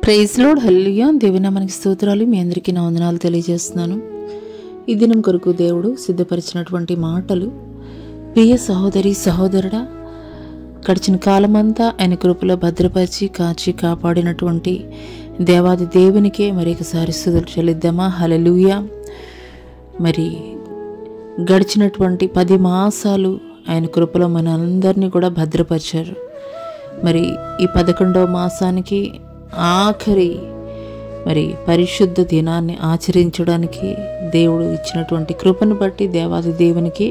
Praise lord, హల్లెలూయా. దేవుని మనకి స్తోత్రాలు. మీ అందరికీ నా వందనాలు తెలియజేస్తున్నాను. ఈ దినం కొరకు దేవుడు సిద్ధపరిచినటువంటి మాటలు, ప్రియ సహోదరి సహోదరుడా, గడిచిన కాలమంతా ఆయన కృపలో భద్రపరిచి కాచి కాపాడినటువంటి దేవాది దేవునికే మరి ఒకసారి స్తుతులు చెల్లిద్దామా. హల్లెలూయా. మరి గడిచినటువంటి 10 మాసాలు ఆయన కృపలో మన అందరినీ కూడా భద్రపరిచారు. మరి ఈ 11వ మాసానికి ఆఖరి మరి పరిశుద్ధ దినాన్ని ఆచరించడానికి దేవుడు ఇచ్చినటువంటి కృపను బట్టి దేవాది దేవునికి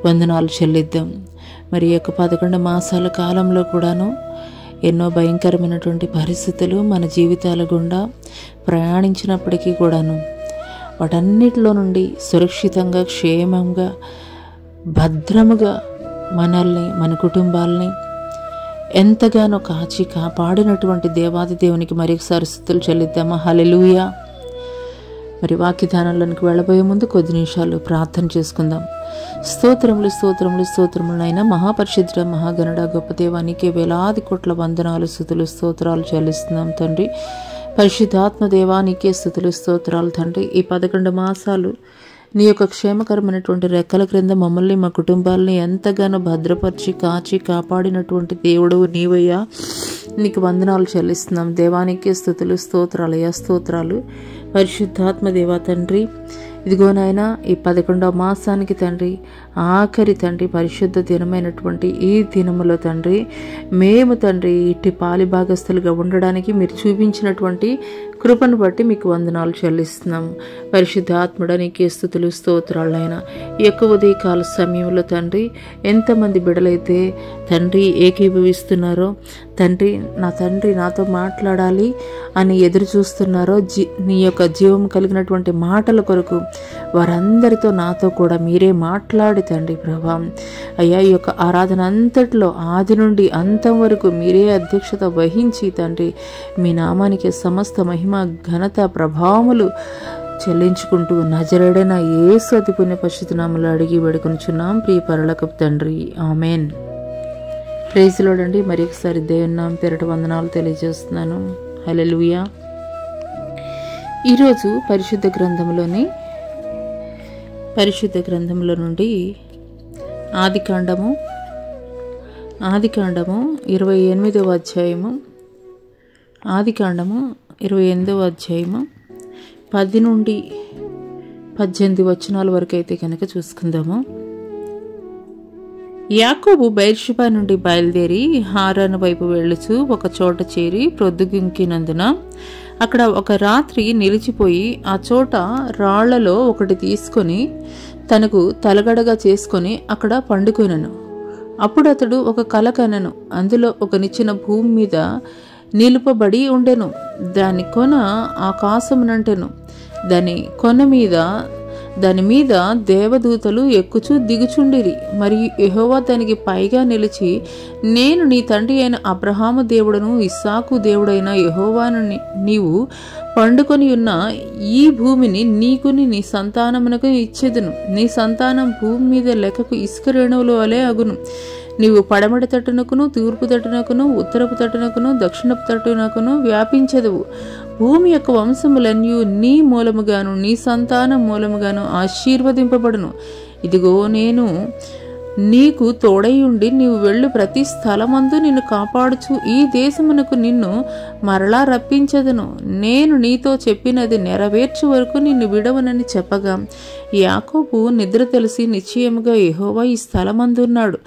వందనాలు చెల్లిద్దాం. మరి ఈ యొక్క 11 మాసాల కాలంలో కూడాను ఎన్నో భయంకరమైనటువంటి పరిస్థితులు మన జీవితాల గుండా ప్రయాణించినప్పటికీ కూడాను వాటన్నిటిలో నుండి సురక్షితంగా, క్షేమంగా, భద్రముగా మనల్ని, మన కుటుంబాలని ఎంతగానో కాచి కాపాడినటువంటి దేవాది దేవునికి మరొకసారి స్తుతులు చెల్లిద్దామా. హల్లెలూయా. మరి వాక్యధానంలోనికి వెళ్ళబోయే ముందు కొద్ది నిమిషాలు ప్రార్థన చేసుకుందాం. స్తోత్రములు స్తోత్రములు స్తోత్రములైన మహాపరిశుద్ధ మహాగణుడ గొప్ప దేవానికి వేలాది కోట్ల వందనాలు, స్తుతులు, స్తోత్రాలు చెల్లిస్తున్నాం తండ్రి. పరిశుద్ధాత్మ దేవానికే స్తుతులు, స్తోత్రాలు తండ్రి. ఈ 11 మాసాలు నీ యొక్క క్షేమకరమైనటువంటి రెక్కల క్రింద మమ్మల్ని, మా కుటుంబాలని ఎంతగానో భద్రపరిచి కాచి కాపాడినటువంటి దేవుడు నీవయ్యా. నీకు వందనాలు చెల్లిస్తున్నాం. దేవానికే స్తుతులు, స్తోత్రాలు అయ్యా, స్తోత్రాలు. పరిశుద్ధాత్మ దేవా తండ్రి, ఇదిగో నాయనా, ఈ 11వ మాసానికి తండ్రి ఆఖరి తండ్రి పరిశుద్ధ దినమైనటువంటి ఈ దినములో తండ్రి మేము తండ్రి ఇట్టి పాలి భాగస్థులుగా ఉండడానికి మీరు చూపించినటువంటి కృపను బట్టి మీకు వందనాలు చెల్లిస్తున్నాము. పరిశుద్ధాత్ముడ నీకే స్తుతులు, స్తోత్రాలు అయినా. ఈ యొక్క ఉదయకాల సమయంలో తండ్రి ఎంతమంది బిడలైతే తండ్రి ఏకీభవిస్తున్నారో తండ్రి నాతో మాట్లాడాలి అని ఎదురు చూస్తున్నారో, నీ యొక్క జీవం కలిగినటువంటి మాటల కొరకు వారందరితో నాతో కూడా మీరే మాట్లాడి తండ్రి ప్రభా. అయ్యా, ఈ యొక్క ఆరాధన అంతట్లో ఆది నుండి అంతం వరకు మీరే అధ్యక్షత వహించి తండ్రి మీ నామానికి సమస్త మహిమ, ఘనత, ప్రభావములు చెల్లించుకుంటూ నజరేడైన యేసు అతి పుణ్య పరిశుద్ధ నామములో అడిగి వేడుకొనుచున్నాం ప్రియ పరలోకపు తండ్రి, ఆమెన్. ప్రైజ్ లార్డ్ అండి. మరి ఒకసారి దేవుని నామం పేరిట వందనాలు తెలియజేస్తున్నాను. హల్లెలూయా. ఈరోజు పరిశుద్ధ గ్రంథంలో నుండి ఆదికాండము 28వ అధ్యాయము 10 నుండి 18 వచనాల వరకు అయితే కనుక చూసుకుందాము. యాకోబు బెర్షెబా నుండి బయలుదేరి హారాను వైపు వెళ్ళుచు ఒక చోట చేరి ప్రొద్దుగుంకినందున అక్కడ ఒక రాత్రి నిలిచిపోయి ఆ చోట రాళ్లలో ఒకటి తీసుకొని తనకు తలగడగా చేసుకొని అక్కడ పండుకొనెను. అప్పుడు అతడు ఒక కల కనెను. అందులో ఒక నిచ్చెన భూమి మీద నిలుపబడి ఉండెను. దాని కొన ఆకాశమునంటెను. దాని మీద దేవదూతలు ఎక్కుచూ దిగుచుండిరి. మరియు యెహోవా దానికి పైగా నిలిచి, నేను నీ తండ్రి అయిన అబ్రహాము దేవుడను, ఇస్సాకు దేవుడైన యెహోవాను నీవు పండుకొని ఉన్న ఈ భూమిని నీకుని నీ సంతానమునకు ఇచ్చేదను. నీ సంతానం భూమి మీద లెక్కకు ఇసుక రేణువుల వలె అగును. నీవు పడమటి తట్టునకును, తూర్పు తట్టునకును, ఉత్తరపు తట్టునకును, దక్షిణపు తట్టునకును వ్యాపించెదవు. భూమి యొక్క వంశములన్నీ నీ మూలముగాను నీ సంతానం మూలముగాను ఆశీర్వదింపబడును. ఇదిగో నేను నీకు తోడైయుండి నీవు వెళ్ళు ప్రతి స్థలమందు నిన్ను కాపాడుచు ఈ దేశమునకు నిన్ను మరలా రప్పించదను. నేను నీతో చెప్పినది నెరవేర్చు వరకు నిన్ను విడవనని చెప్పగా యాకోబు నిద్ర తెలిసి నిశ్చయముగా యెహోవా ఈ స్థలమందున్నాడు,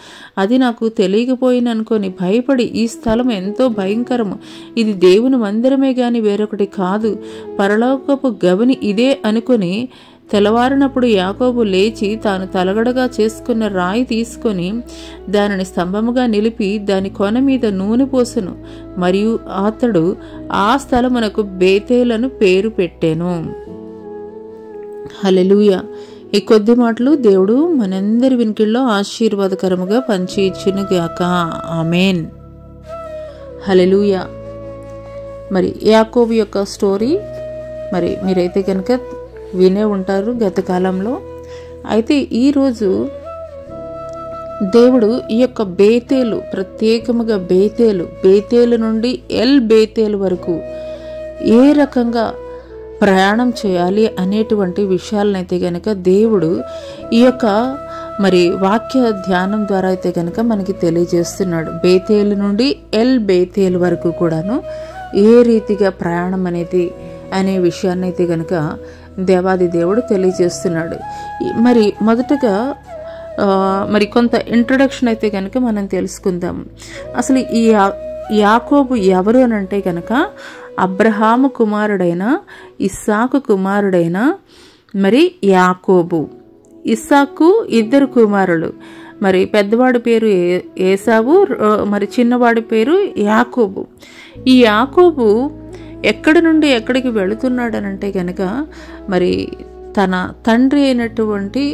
అది నాకు తెలియకపోయిననుకొని భయపడి, ఈ స్థలం ఎంతో భయంకరము, ఇది దేవుని మందిరమే గాని వేరొకటి కాదు, పరలోకపు గవిని ఇదే అనుకొని తెల్లవారినప్పుడు యాకోబు లేచి తాను తలగడగా చేసుకున్న రాయి తీసుకొని దానిని స్తంభముగా నిలిపి దాని కొన మీద నూనె పోసెను. మరియు అతడు ఆ స్థలమునకు బేతేలను పేరు పెట్టెను. హల్లెలూయా. ఈ కొద్ది మాటలు దేవుడు మనందరి వినికిల్లో ఆశీర్వాదకరముగా పంచి ఇచ్చునుగాక. ఆమెన్. హల్లెలూయా. మరి యాకోబు యొక్క స్టోరీ మరి మీరైతే కనుక వినే ఉంటారు గత కాలంలో. అయితే ఈరోజు దేవుడు ఈ యొక్క బేతేలు, ప్రత్యేకముగా బేతేలు నుండి ఎల్ బేతేలు వరకు ఏ రకంగా ప్రయాణం చేయాలి అనేటువంటి విషయాలనైతే గనక దేవుడు ఈ యొక్క మరి వాక్య ధ్యానం ద్వారా అయితే గనక మనకి తెలియజేస్తున్నాడు. బేతేలు నుండి ఎల్ బేతేలు వరకు కూడాను ఏ రీతిగా ప్రయాణం అనేది అనే విషయాన్ని అయితే గనక దేవాది దేవుడు తెలియజేస్తున్నాడు. మరి మొదటగా మరి కొంత ఇంట్రడక్షన్ అయితే కనుక మనం తెలుసుకుందాం. అసలు ఈ యాకోబు ఎవరు అని అంటే కనుక అబ్రహాము కుమారుడైన ఇస్సాకు కుమారుడైన మరి యాకోబు. ఇస్సాకు 2 కుమారులు. మరి పెద్దవాడి పేరు ఏసావు, మరి చిన్నవాడి పేరు యాకోబు. ఈ యాకోబు ఎక్కడి నుండి ఎక్కడికి వెళుతున్నాడనంటే కనుక మరి తన తండ్రి అయినటువంటి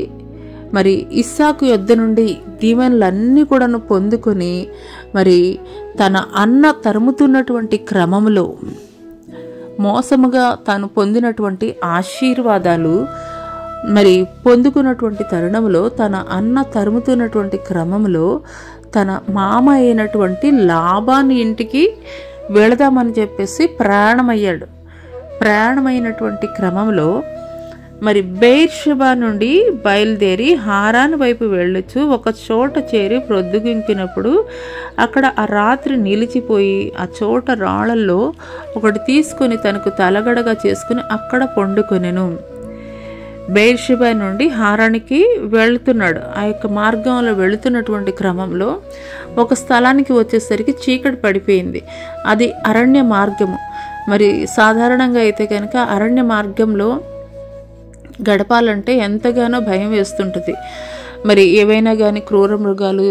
మరి ఇస్సాకు యొద్ద నుండి దీవెనలన్నీ కూడాను పొందుకొని మరి తన అన్న తరుముతున్నటువంటి క్రమంలో మోసముగా తాను పొందినటువంటి ఆశీర్వాదాలు మరి పొందుకున్నటువంటి తరుణంలో తన అన్న తరుముతున్నటువంటి క్రమంలో తన మామ అయినటువంటి లాబాను ఇంటికి వెళదామని చెప్పేసి ప్రయాణమయ్యాడు. ప్రయాణమైనటువంటి క్రమంలో మరి బెయిర్షెబా నుండి బయలుదేరి హారాను వైపు వెళ్ళొచ్చు ఒక చోట చేరి ప్రొద్దుగింపినప్పుడు అక్కడ ఆ రాత్రి నిలిచిపోయి ఆ చోట రాళ్లలో ఒకటి తీసుకొని తనకు తలగడగా చేసుకుని అక్కడ పండుకొనెను. బెయిర్షెబా నుండి హారానికి వెళుతున్నాడు. ఆ యొక్క మార్గంలో వెళుతున్నటువంటి క్రమంలో ఒక స్థలానికి వచ్చేసరికి చీకటి పడిపోయింది. అది అరణ్య మార్గము. మరి సాధారణంగా అయితే కనుక అరణ్య మార్గంలో గడపాలంటే ఎంతగానో భయం వేస్తుంటుంది. మరి ఏవైనా కానీ క్రూర మృగాలు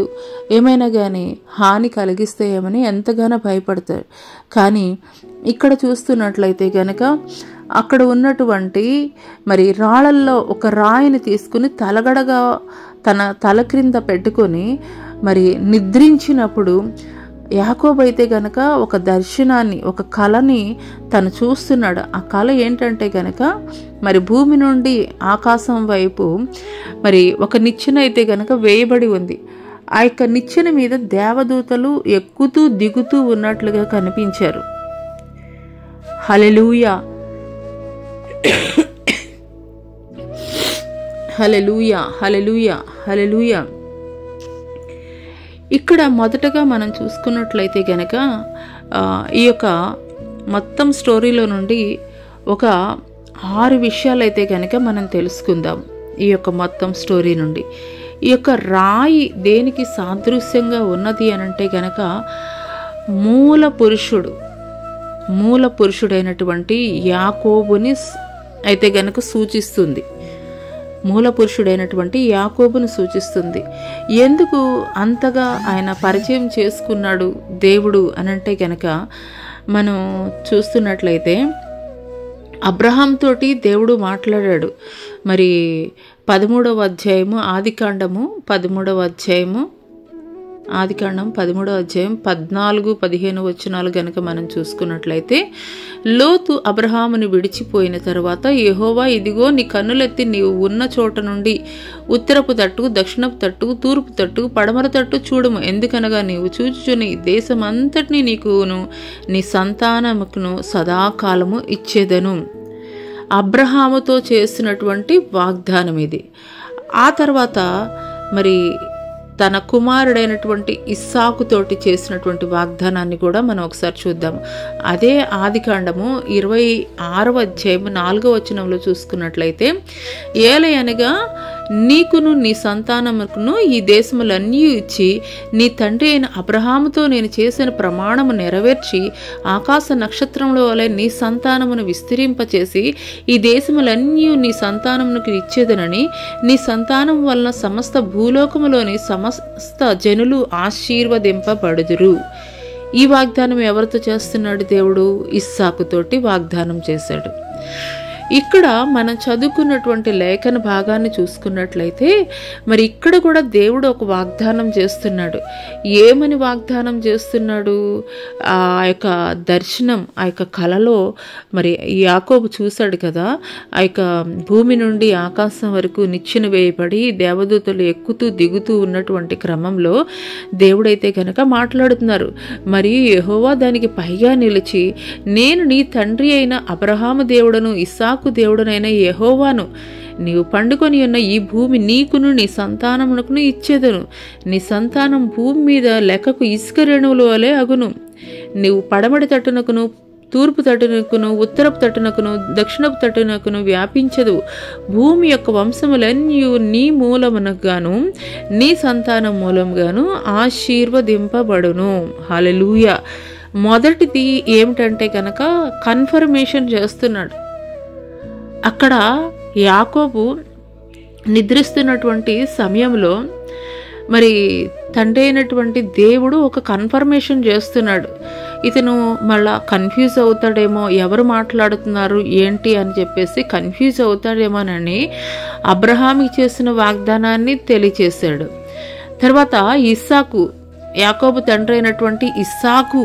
ఏమైనా కానీ హాని కలిగిస్తాయేమని ఎంతగానో భయపడతారు. కానీ ఇక్కడ చూస్తున్నట్లయితే కనుక అక్కడ ఉన్నటువంటి మరి రాళ్ళల్లో ఒక రాయిని తీసుకుని తలగడగా తన తల క్రింద పెట్టుకొని మరి నిద్రించినప్పుడు యాకోబు అయితే గనక ఒక దర్శనాన్ని, ఒక కళని తను చూస్తున్నాడు. ఆ కళ ఏంటంటే గనక మరి భూమి నుండి ఆకాశం వైపు మరి ఒక నిచ్చెన అయితే గనక వేయబడి ఉంది. ఆ యొక్క నిచ్చెన మీద దేవదూతలు ఎక్కుతూ దిగుతూ ఉన్నట్లుగా కనిపించారు. హల్లెలూయా, హల్లెలూయా, హల్లెలూయా, హల్లెలూయా. ఇక్కడ మొదటగా మనం చూసుకున్నట్లయితే గనక ఈ యొక్క మొత్తం స్టోరీలో నుండి ఒక 6 విషయాలు అయితే కనుక మనం తెలుసుకుందాం. ఈ యొక్క మొత్తం స్టోరీ నుండి ఈ యొక్క రాయి దేనికి సాదృశ్యంగా ఉన్నది అని అంటే గనక మూల పురుషుడైనటువంటి యాకోబుని అయితే గనక సూచిస్తుంది. మూల పురుషుడైనటువంటి యాకోబును సూచిస్తుంది. ఎందుకు అంతగా ఆయన పరిచయం చేసుకున్నాడు దేవుడు అనంటే గనక మనం చూస్తున్నట్లయితే అబ్రహాం తోటి దేవుడు మాట్లాడాడు. మరి 13వ అధ్యాయము ఆదికాండం 13వ అధ్యాయం 14-15 వచనాలు గనక మనం చూసుకున్నట్లయితే లోతు అబ్రహాముని విడిచిపోయిన తర్వాత యెహోవా ఇదిగో నీ కన్నులెత్తి నీవు ఉన్న చోట నుండి ఉత్తరపు తట్టుకు, దక్షిణపు తట్టుకు, తూర్పు తట్టుకు, పడమర తట్టు చూడము. ఎందుకనగా నీవు చూచుచుని దేశమంతటినీ నీకును నీ సంతానముకును సదాకాలము ఇచ్చేదను. అబ్రహాముతో చేసినటువంటి వాగ్దానం ఇది. ఆ తర్వాత మరి తన కుమారుడైనటువంటి ఇస్సాకుతోటి చేసినటువంటి వాగ్దానాన్ని కూడా మనం ఒకసారి చూద్దాం. అదే ఆదికాండము 26వ అధ్యాయం 4వ వచనంలో చూసుకున్నట్లయితే ఏలయనగా నీకును నీ సంతానముకును ఈ దేశములన్నీ ఇచ్చి నీ తండ్రి అయిన అబ్రహాముతో నేను చేసిన ప్రమాణము నెరవేర్చి ఆకాశ నక్షత్రంలో వలె నీ సంతానమును విస్తరింపచేసి ఈ దేశములన్నీ నీ సంతానమునకు ఇచ్చేదనని నీ సంతానం వలన సమస్త భూలోకములోని సమస్త జనులు ఆశీర్వదింపబడుదురు. ఈ వాగ్దానం ఎవరితో చేస్తున్నాడు దేవుడు? ఇస్సాకుతోటి వాగ్దానం చేశాడు. ఇక్కడ మనం చదువుకున్నటువంటి లేఖన భాగాన్ని చూసుకున్నట్లయితే మరి ఇక్కడ కూడా దేవుడు ఒక వాగ్దానం చేస్తున్నాడు. ఏమని వాగ్దానం చేస్తున్నాడు? ఆ యొక్క దర్శనం, ఆ యొక్క కలలో మరి యాకోబు చూశాడు కదా, ఆ యొక్క భూమి నుండి ఆకాశం వరకు నిచ్చెన వేయబడి దేవదూతలు ఎక్కుతూ దిగుతూ ఉన్నటువంటి క్రమంలో దేవుడైతే కనుక మాట్లాడుతున్నారు. మరి యెహోవా దానికి పైగా నిలిచి, నేను నీ తండ్రి అయిన అబ్రహాము దేవుడను, ఇస్సాకు దేవుడనైన యెహోవాను, నీవు పండుకొని ఉన్న ఈ భూమి నీకును నీ సంతానమునకును ఇచ్చేదను. నీ సంతానం భూమి మీద లెక్కకు ఇసుక రేణువుల వలె అగును. నీవు పడమటి తట్టునకును, తూర్పు తట్టునకును, ఉత్తరపు తట్టునకును, దక్షిణపు తట్టునకును వ్యాపించదు. భూమి యొక్క వంశములన్నీ నీ మూలమునగాను నీ సంతానం మూలంగాను ఆశీర్వదింపబడును. హల్లెలూయా. మొదటిది ఏమిటంటే కనుక కన్ఫర్మేషన్ చేస్తున్నాడు. అక్కడ యాకోబు నిద్రిస్తున్నటువంటి సమయంలో మరి తండ్రి అయినటువంటి దేవుడు ఒక కన్ఫర్మేషన్ చేస్తున్నాడు. ఇతను మళ్ళా కన్ఫ్యూజ్ అవుతాడేమో, ఎవరు మాట్లాడుతున్నారు ఏంటి అని చెప్పేసి కన్ఫ్యూజ్ అవుతాడేమోనని అబ్రహాముకి చేసిన వాగ్దానాన్ని తెలియచేశాడు. తర్వాత ఇస్సాకు, యాకోబు తండ్రి అయినటువంటి ఇస్సాకు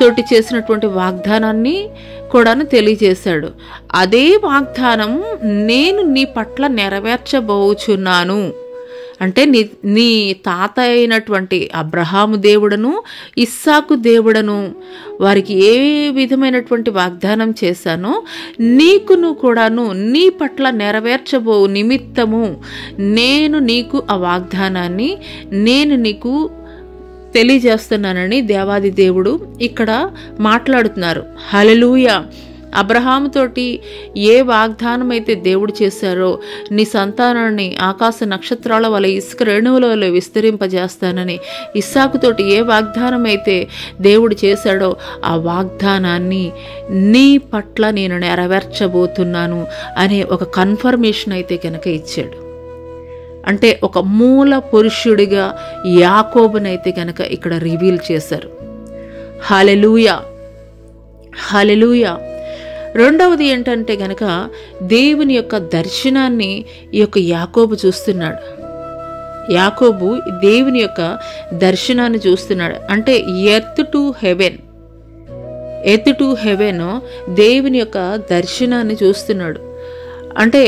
తోటి చేసినటువంటి వాగ్దానాన్ని కూడాను తెలియజేశాడు. అదే వాగ్దానం నేను నీ పట్ల నెరవేర్చబోచున్నాను అంటే నీ తాత అయినటువంటి అబ్రహాము దేవుడను, ఇస్సాకు దేవుడను వారికి ఏ విధమైనటువంటి వాగ్దానం చేశానో నీకును కూడాను నీ పట్ల నెరవేర్చబో నిమిత్తము నేను నీకు ఆ వాగ్దానాన్ని నేను నీకు తెలియజేస్తున్నానని దేవాది దేవుడు ఇక్కడ మాట్లాడుతున్నారు. హల్లెలూయా. అబ్రహాముతోటి ఏ వాగ్దానం అయితే దేవుడు చేశారో, నీ సంతానాన్ని ఆకాశ నక్షత్రాల వల్ల ఇసుక రేణువుల వల్ల విస్తరింపజేస్తానని, ఇస్సాకుతోటి ఏ వాగ్దానం అయితే దేవుడు చేశాడో ఆ వాగ్దానాన్ని నీ పట్ల నేను నెరవేర్చబోతున్నాను అనే ఒక కన్ఫర్మేషన్ అయితే కనుక ఇచ్చాడు. అంటే ఒక మూల పురుషుడిగా యాకోబునైతే కనుక ఇక్కడ రివీల్ చేశారు. హల్లెలూయా, హల్లెలూయా. రెండవది ఏంటంటే కనుక దేవుని యొక్క దర్శనాన్ని ఈ యొక్క యాకోబు చూస్తున్నాడు. యాకోబు దేవుని యొక్క దర్శనాన్ని చూస్తున్నాడు. అంటే earth to heaven, earth to heaven దేవుని యొక్క దర్శనాన్ని చూస్తున్నాడు. అంటే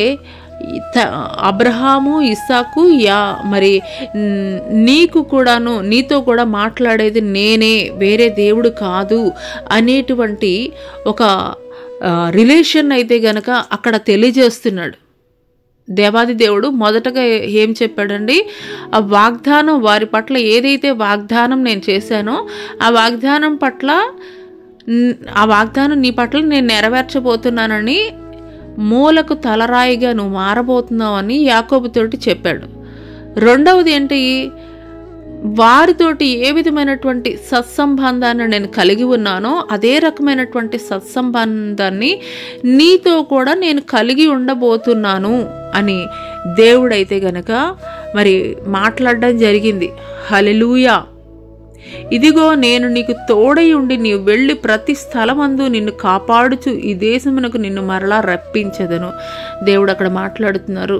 అబ్రహాము, ఇస్సాకు మరి నీకు కూడాను, నీతో కూడా మాట్లాడేది నేనే, వేరే దేవుడు కాదు అనేటువంటి ఒక రిలేషన్ అయితే గనక అక్కడ తెలియజేస్తున్నాడు. దేవాది దేవుడు మొదటగా ఏం చెప్పాడండి? ఆ వాగ్దానం వారి పట్ల ఏదైతే వాగ్దానం నేను చేశానో ఆ వాగ్దానం నీ పట్ల నేను నెరవేర్చబోతున్నానని, మూలకు తలరాయిగా నువ్వు మారబోతున్నావని యాకోబుతోటి చెప్పాడు. రెండవది ఏంటి? వారితోటి ఏ విధమైనటువంటి సత్సంబంధాన్ని నేను కలిగి ఉన్నానో అదే రకమైనటువంటి సత్సంబంధాన్ని నీతో కూడా నేను కలిగి ఉండబోతున్నాను అని దేవుడైతే గనక మరి మాట్లాడడం జరిగింది. హల్లెలూయా. ఇదిగో నేను నీకు తోడై ఉండి నీవు వెళ్ళి ప్రతి స్థలమందు నిన్ను కాపాడుచు ఈ దేశమునకు నిన్ను మరలా రప్పించదను. దేవుడు అక్కడ మాట్లాడుతున్నారు,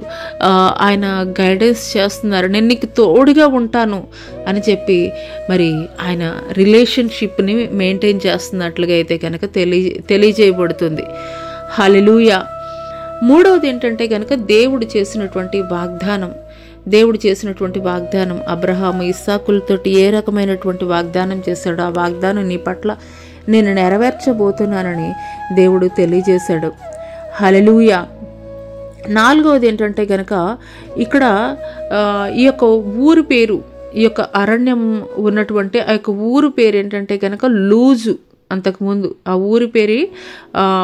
ఆయన గైడెన్స్ చేస్తున్నారు. నేను నీకు తోడుగా ఉంటాను అని చెప్పి మరి ఆయన రిలేషన్షిప్ని మెయింటైన్ చేస్తున్నట్లుగా అయితే కనుక తెలియజేయబడుతుంది. హల్లెలూయా. మూడవది ఏంటంటే కనుక దేవుడు చేసినటువంటి వాగ్దానం అబ్రహాము, ఇస్సాకులతోటి ఏ రకమైనటువంటి వాగ్దానం చేశాడో ఆ వాగ్దానం నీ పట్ల నేను నెరవేర్చబోతున్నానని దేవుడు తెలియజేశాడు. హల్లెలూయా. నాలుగవది ఏంటంటే కనుక ఇక్కడ ఈ యొక్క ఊరు పేరు, ఈ యొక్క అరణ్యం ఉన్నటువంటి ఆ యొక్క ఊరు పేరు ఏంటంటే కనుక లూజు. అంతకుముందు ఆ ఊరి పేరు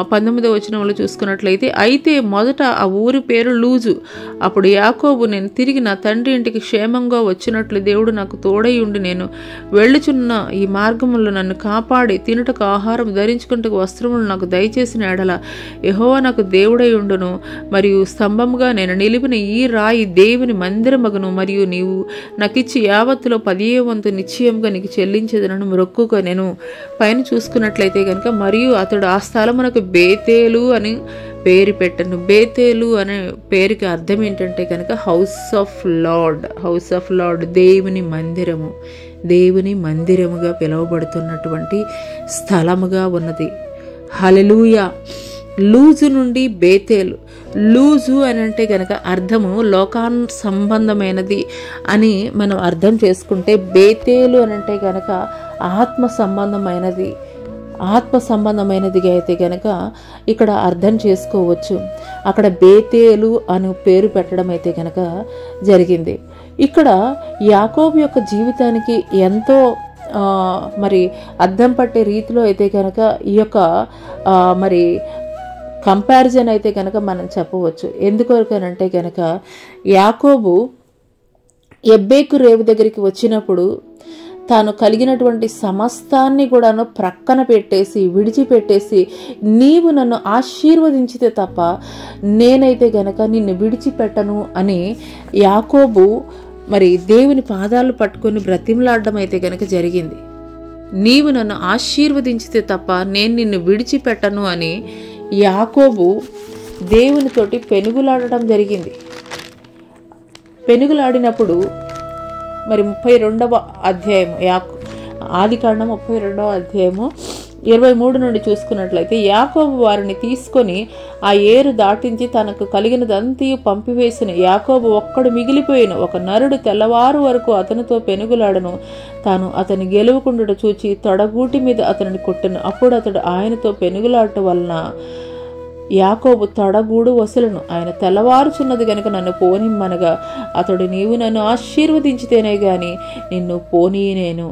19వ వచనంలో చూసుకున్నట్లయితే, అయితే మొదట ఆ ఊరి పేరు లూజు. అప్పుడు యాకోబు, నేను తిరిగి నా తండ్రి ఇంటికి క్షేమంగా వచ్చినట్లు దేవుడు నాకు తోడై ఉండి నేను వెళ్ళుచున్న ఈ మార్గములో నన్ను కాపాడి తినుటకు ఆహారం, ధరించుకుంటకు వస్త్రములు నాకు దయచేసిన ఎడల యెహోవా నాకు దేవుడై ఉండును. మరియు స్తంభముగా నేను నిలిపిన ఈ రాయి దేవుని మందిరమగును. మరియు నీవు నాకిచ్చి యావత్తులో 10వ వంతు నిశ్చయంగా నీకు చెల్లించేదనను మొక్కుగా నేను పైన చూసుకుని చూసుకున్నట్లయితే కనుక, మరియు అతడు ఆ స్థలమునకు బేతేలు అని పేరు పెట్టను. బేతేలు అనే పేరుకి అర్థం ఏంటంటే కనుక house of lord. House of lord, దేవుని మందిరము. దేవుని మందిరముగా పిలువబడుతున్నటువంటి స్థలముగా ఉన్నది. హల్లెలూయా. లూజు నుండి బేతేలు. లూజు అని అంటే కనుక అర్థము లోకాన్ సంబంధమైనది అని మనం అర్థం చేసుకుంటే, బేతేలు అని అంటే కనుక ఆత్మ సంబంధమైనది. ఆత్మ సంబంధమైనదిగా అయితే కనుక ఇక్కడ అర్థం చేసుకోవచ్చు. అక్కడ బేతేలు అని పేరు పెట్టడం అయితే కనుక జరిగింది. ఇక్కడ యాకోబు యొక్క జీవితానికి ఎంతో మరి అర్థం పట్టే రీతిలో అయితే కనుక ఈ యొక్క మరి కంపారిజన్ అయితే కనుక మనం చెప్పవచ్చు. ఎందుకొరకనంటే కనుక యాకోబు ఎబ్బేకు రేవు దగ్గరికి వచ్చినప్పుడు తాను కలిగినటువంటి సమస్తాన్ని కూడాను ప్రక్కన పెట్టేసి, విడిచిపెట్టేసి, నీవు నన్ను ఆశీర్వదించితే తప్ప నేనైతే గనక నిన్ను విడిచిపెట్టను అని యాకోబు మరి దేవుని పాదాలు పట్టుకొని బ్రతిమలాడడం అయితే గనక జరిగింది. నీవు నన్ను ఆశీర్వదించితే తప్ప నేను నిన్ను విడిచిపెట్టను అని యాకోబు దేవునితోటి పెనుగులాడటం జరిగింది. పెనుగులాడినప్పుడు మరి 32వ అధ్యాయము ఆదికాండం 32వ అధ్యాయము 23 నుండి చూసుకున్నట్లయితే, యాకోబు వారిని తీసుకొని ఆ ఏరు దాటించి తనకు కలిగినదంతయు పంపివేసిన. యాకోబు ఒక్కడు మిగిలిపోయిన. ఒక నరుడు తెల్లవారు వరకు అతనితో పెనుగులాడను. తాను అతని గెలువకుండుట చూచి తొడగూటి మీద అతనిని కొట్టెను. అప్పుడు అతడు ఆయనతో పెనుగులాడటం వలన యాకోబు తొడగూడు వసలను. ఆయన తెల్లవారుచున్నది గనుక నన్ను పోనిమ్మనగా అతడు, నీవు నన్ను ఆశీర్వదించితేనే గాని నిన్ను పోనీయనేను.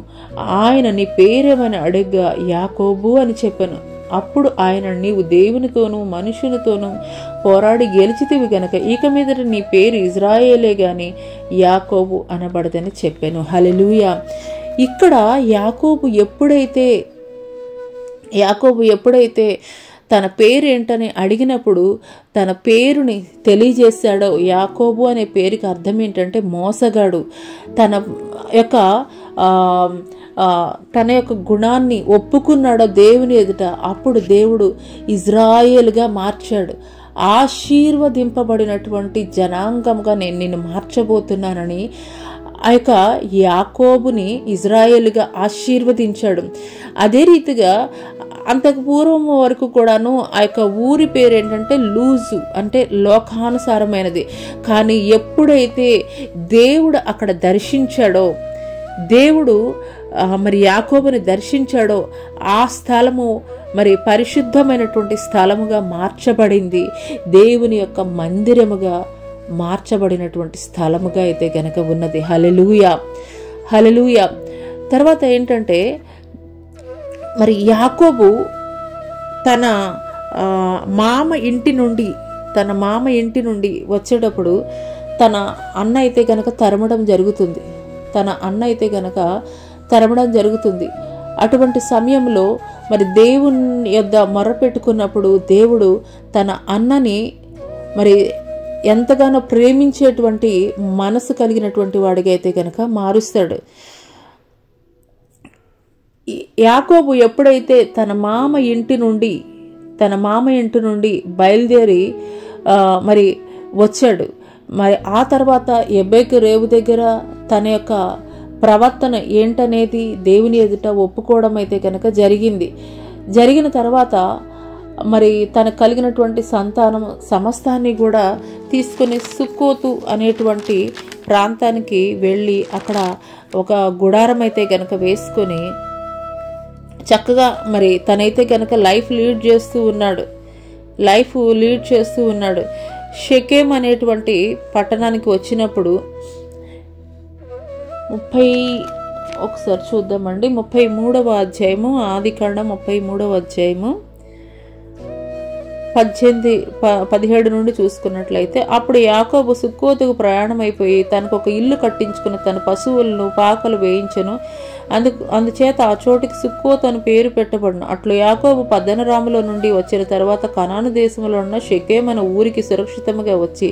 ఆయన నీ పేరేమని అడగ్గా యాకోబు అని చెప్పాను. అప్పుడు ఆయన, నీవు దేవునితోనూ మనుషునితోనూ పోరాడి గెలిచితివి గనక ఇక మీదట నీ పేరు ఇజ్రాయేలే గాని యాకోబు అనబడదని చెప్పాను. హల్లెలూయా. ఇక్కడ యాకోబు ఎప్పుడైతే తన పేరు ఏంటని అడిగినప్పుడు తన పేరుని తెలియజేశాడో, యాకోబు అనే పేరుకి అర్థం ఏంటంటే మోసగాడు. తన యొక్క గుణాన్ని ఒప్పుకున్నాడో దేవుని ఎదుట, అప్పుడు దేవుడు ఇజ్రాయేలుగా మార్చాడు. ఆశీర్వదింపబడినటువంటి జనాంగంగా నేను నిన్ను మార్చబోతున్నానని ఆ యొక్క యాకోబుని ఇజ్రాయేలుగా ఆశీర్వదించాడు. అదే రీతిగా అంతకు పూర్వం వరకు కూడాను ఆ యొక్క ఊరి పేరు ఏంటంటే లూజు, అంటే లోకానుసారమైనది. కానీ ఎప్పుడైతే దేవుడు అక్కడ దర్శించాడో, దేవుడు మరి యాకోబుని దర్శించాడో, ఆ స్థలము మరి పరిశుద్ధమైనటువంటి స్థలముగా మార్చబడింది. దేవుని యొక్క మందిరముగా మార్చబడినటువంటి స్థలముగా అయితే గనక ఉన్నది. హల్లెలూయా, హల్లెలూయా. తర్వాత ఏంటంటే మరి యాకోబు తన మామ ఇంటి నుండి వచ్చేటప్పుడు తన అన్న అయితే గనక తరమడం జరుగుతుంది. అటువంటి సమయంలో మరి దేవుని యొద్ద మొరపెట్టుకున్నప్పుడు దేవుడు తన అన్నని మరి ఎంతగానో ప్రేమించేటువంటి మనసు కలిగినటువంటి వాడిగా అయితే గనక మారుస్తాడు. యాకోబు ఎప్పుడైతే తన మామ ఇంటి నుండి బయలుదేరి మరి వచ్చాడు, మరి ఆ తర్వాత ఎబ్బేకు రేవు దగ్గర తన యొక్క ప్రవర్తన ఏంటనేది దేవుని ఎదుట ఒప్పుకోవడం అయితే కనుక జరిగిన తర్వాత మరి తనకు కలిగినటువంటి సంతానం సమస్తాన్ని కూడా తీసుకుని సుక్కోతు అనేటువంటి ప్రాంతానికి వెళ్ళి అక్కడ ఒక గుడారం అయితే కనుక వేసుకొని చక్కగా మరి తనైతే కనుక లైఫ్ లీడ్ చేస్తూ ఉన్నాడు. షెకెం అనేటువంటి పట్టణానికి వచ్చినప్పుడు ఒకసారి చూద్దామండి, 33వ అధ్యాయము ఆదికాండం 33వ అధ్యాయము 17 నుండి చూసుకున్నట్లయితే, అప్పుడు యాకోబు సుక్కోతుకు ప్రయాణమైపోయి తనకు ఒక ఇల్లు కట్టించుకుని తన పశువులను పాకలు వేయించెను. అందుచేత ఆ చోటికి సుక్కోతు అని పేరు పెట్టబడును. అట్లు యాకోబు పద్దనరాములో నుండి వచ్చిన తర్వాత కనాను దేశంలో ఉన్న షెకెం అనే ఊరికి సురక్షితంగా వచ్చి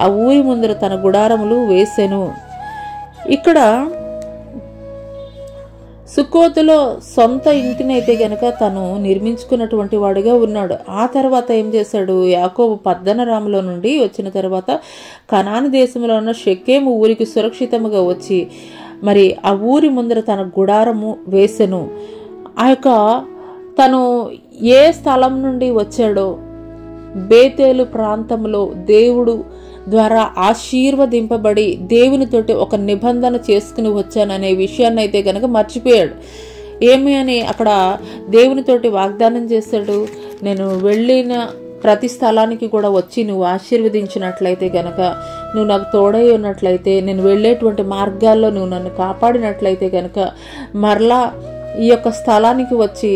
ఆ ఊరి ముందర తన గుడారములు వేసెను. ఇక్కడ సుక్కోతులో సొంత ఇంటిని అయితే గనక తను నిర్మించుకున్నటువంటి వాడిగా ఉన్నాడు. ఆ తర్వాత ఏం చేశాడు, యాకోబు పద్దనరాములో నుండి వచ్చిన తర్వాత కనాను దేశంలో ఉన్న షెకెము ఊరికి సురక్షితముగా వచ్చి మరి ఆ ఊరి ముందర తన గుడారము వేసెను. ఆ యొక్క తను ఏ స్థలం నుండి వచ్చాడో బేతేలు ప్రాంతంలో దేవుడు ద్వారా ఆశీర్వదింపబడి దేవునితోటి ఒక నిబంధన చేసుకుని వచ్చాననే విషయాన్ని అయితే గనక మర్చిపోయాడు. ఏమి అని అక్కడ దేవునితోటి వాగ్దానం చేశాడు, నేను వెళ్ళిన ప్రతి స్థలానికి కూడా వచ్చి నువ్వు ఆశీర్వదించినట్లయితే గనక, నువ్వు నాకు తోడై ఉన్నట్లయితే, నేను వెళ్ళేటువంటి మార్గాల్లో నువ్వు నన్ను కాపాడినట్లయితే గనక మరలా ఈ యొక్క స్థలానికి వచ్చి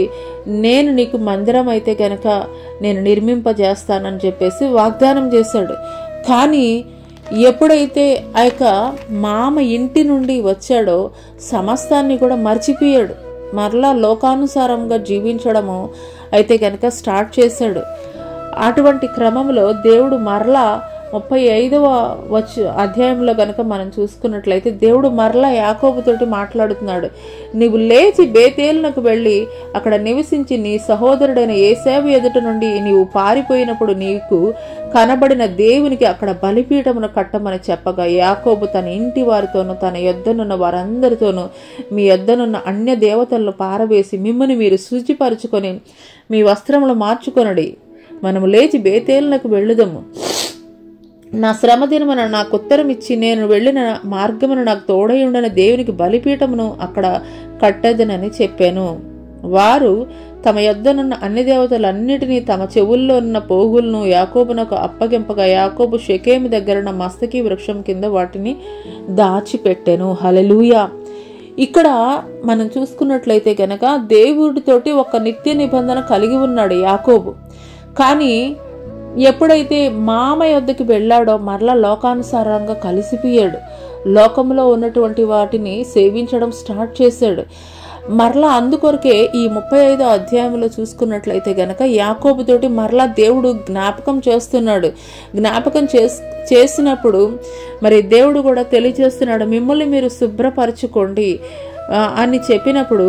నేను నీకు మందిరం అయితే గనక నేను నిర్మింపజేస్తానని చెప్పేసి వాగ్దానం చేశాడు. కానీ ఎప్పుడైతే ఆ యొక్క మామ ఇంటి నుండి వచ్చాడో సమస్తాన్ని కూడా మర్చిపోయాడు. మరలా లోకానుసారంగా జీవించడము అయితే కనుక స్టార్ట్ చేశాడు. అటువంటి క్రమంలో దేవుడు మరలా 35వ అధ్యాయంలో కనుక మనం చూసుకున్నట్లయితే దేవుడు మరలా యాకోబుతోటి మాట్లాడుతున్నాడు. నీవు లేచి బేతేలునకు వెళ్ళి అక్కడ నివసించి నీ సహోదరుడైన ఏశావు ఎదుట నుండి నీవు పారిపోయినప్పుడు నీకు కనబడిన దేవునికి అక్కడ బలిపీఠమును కట్టమని చెప్పగా, యాకోబు తన ఇంటి వారితోనూ తన యొద్దనున్న వారందరితోనూ మీ యొద్దనున్న అన్య దేవతలను పారవేసి మిమ్మల్ని మీరు శుచిపరుచుకొని మీ వస్త్రములు మార్చుకొనడి, మనము లేచి బేతేలునకు వెళ్ళుదము, నా శ్రమ దినమున నాకు ఉత్తరం ఇచ్చి నేను వెళ్ళిన మార్గమును నాకు తోడై ఉండని దేవునికి బలిపీఠమును అక్కడ కట్టదనని చెప్పాను. వారు తమ యొద్దనున్న అన్ని దేవతలన్నిటినీ తమ చెవుల్లో ఉన్న పోగులను యాకోబునకు అప్పగింపగా యాకోబు షెకెము దగ్గరున్న మస్తకి వృక్షం కింద వాటిని దాచిపెట్టెను. హల్లెలూయా. ఇక్కడ మనం చూసుకున్నట్లయితే కనుక దేవుడితోటి ఒక నిత్య నిబంధన కలిగి ఉన్నాడు యాకోబు. కానీ ఎప్పుడైతే మామ యొద్దకి వెళ్ళాడో మరలా లోకానుసారంగా కలిసిపోయాడు. లోకంలో ఉన్నటువంటి వాటిని సేవించడం స్టార్ట్ చేశాడు. మరలా అందుకొరకే ఈ 35వ అధ్యాయంలో చూసుకున్నట్లయితే గనక యాకోబుతోటి మరలా దేవుడు జ్ఞాపకం చేస్తున్నాడు. జ్ఞాపకం చేసినప్పుడు మరి దేవుడు కూడా తెలియజేస్తున్నాడు, మిమ్మల్ని మీరు శుభ్రపరచుకోండి అని చెప్పినప్పుడు